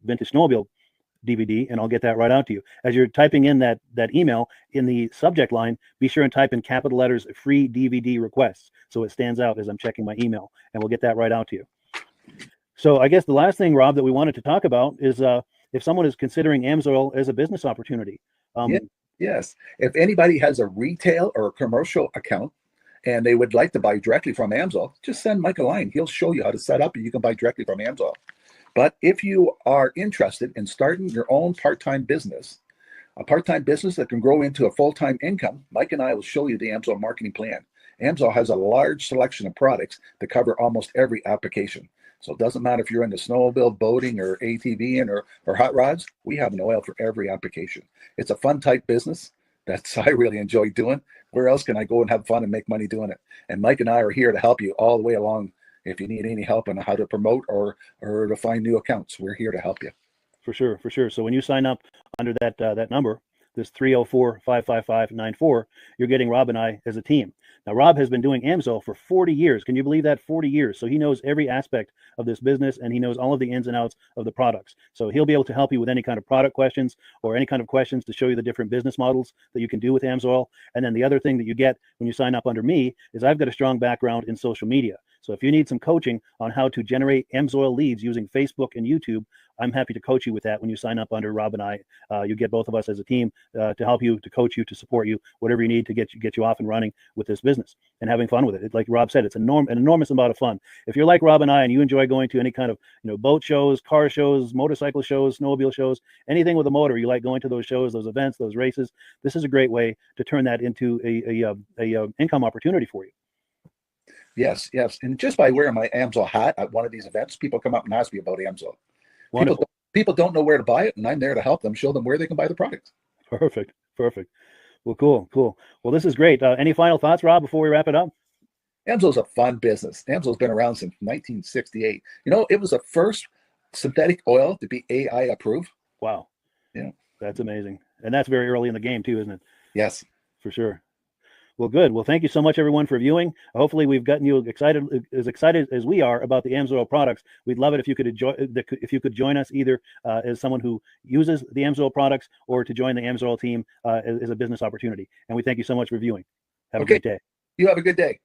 [SPEAKER 1] vintage snowmobile DVD, and I'll get that right out to you. As you're typing in that email, in the subject line, be sure and type in capital letters, free DVD requests, so it stands out as I'm checking my email, and we'll get that right out to you. So I guess the last thing, Rob, that we wanted to talk about is if someone is considering Amsoil as a business opportunity.
[SPEAKER 4] Yes. If anybody has a retail or a commercial account and they would like to buy directly from Amsoil, just send Mike a line. He'll show you how to set up, and you can buy directly from Amsoil. But if you are interested in starting your own part-time business, a part-time business that can grow into a full-time income, Mike and I will show you the Amsoil marketing plan. Amsoil has a large selection of products that cover almost every application. So it doesn't matter if you're into snowmobile, boating, or ATVing, or hot rods. We have an oil for every application. It's a fun type business. I really enjoy doing. Where else can I go and have fun and make money doing it? And Mike and I are here to help you all the way along. If you need any help on how to promote or to find new accounts, we're here to help you.
[SPEAKER 1] For sure. So when you sign up under that number, this 304-555-94, you're getting Rob and I as a team. Now, Rob has been doing Amsoil for 40 years. Can you believe that? 40 years. So he knows every aspect of this business, and he knows all of the ins and outs of the products. So he'll be able to help you with any kind of product questions or any kind of questions to show you the different business models that you can do with Amsoil. And then the other thing that you get when you sign up under me is I've got a strong background in social media. So if you need some coaching on how to generate Amsoil leads using Facebook and YouTube, I'm happy to coach you with that when you sign up under Rob and I. You get both of us as a team to help you, to coach you, to support you, whatever you need to get you off and running with this business and having fun with it. Like Rob said, it's an enormous amount of fun. If you're like Rob and I and you enjoy going to any kind of boat shows, car shows, motorcycle shows, snowmobile shows, anything with a motor, you like going to those shows, those events, those races, this is a great way to turn that into a income opportunity for you.
[SPEAKER 4] Yes. And just by wearing my Amsoil hat at one of these events, people come up and ask me about Amsoil. People don't know where to buy it, and I'm there to help them, show them where they can buy the product. Perfect.
[SPEAKER 1] Well, cool. Well, this is great. Any final thoughts, Rob, before we wrap it up?
[SPEAKER 4] Amsoil's a fun business. Amsoil's been around since 1968. It was the first synthetic oil to be AI approved.
[SPEAKER 1] Wow.
[SPEAKER 4] Yeah.
[SPEAKER 1] That's amazing. And that's very early in the game too, isn't it?
[SPEAKER 4] Yes.
[SPEAKER 1] For sure. Well, good. Well, thank you so much, everyone, for viewing. Hopefully, we've gotten you excited as we are about the Amsoil products. We'd love it if you could join us either as someone who uses the Amsoil products or to join the Amsoil team as a business opportunity. And we thank you so much for viewing. Have a great day.
[SPEAKER 4] You have a good day.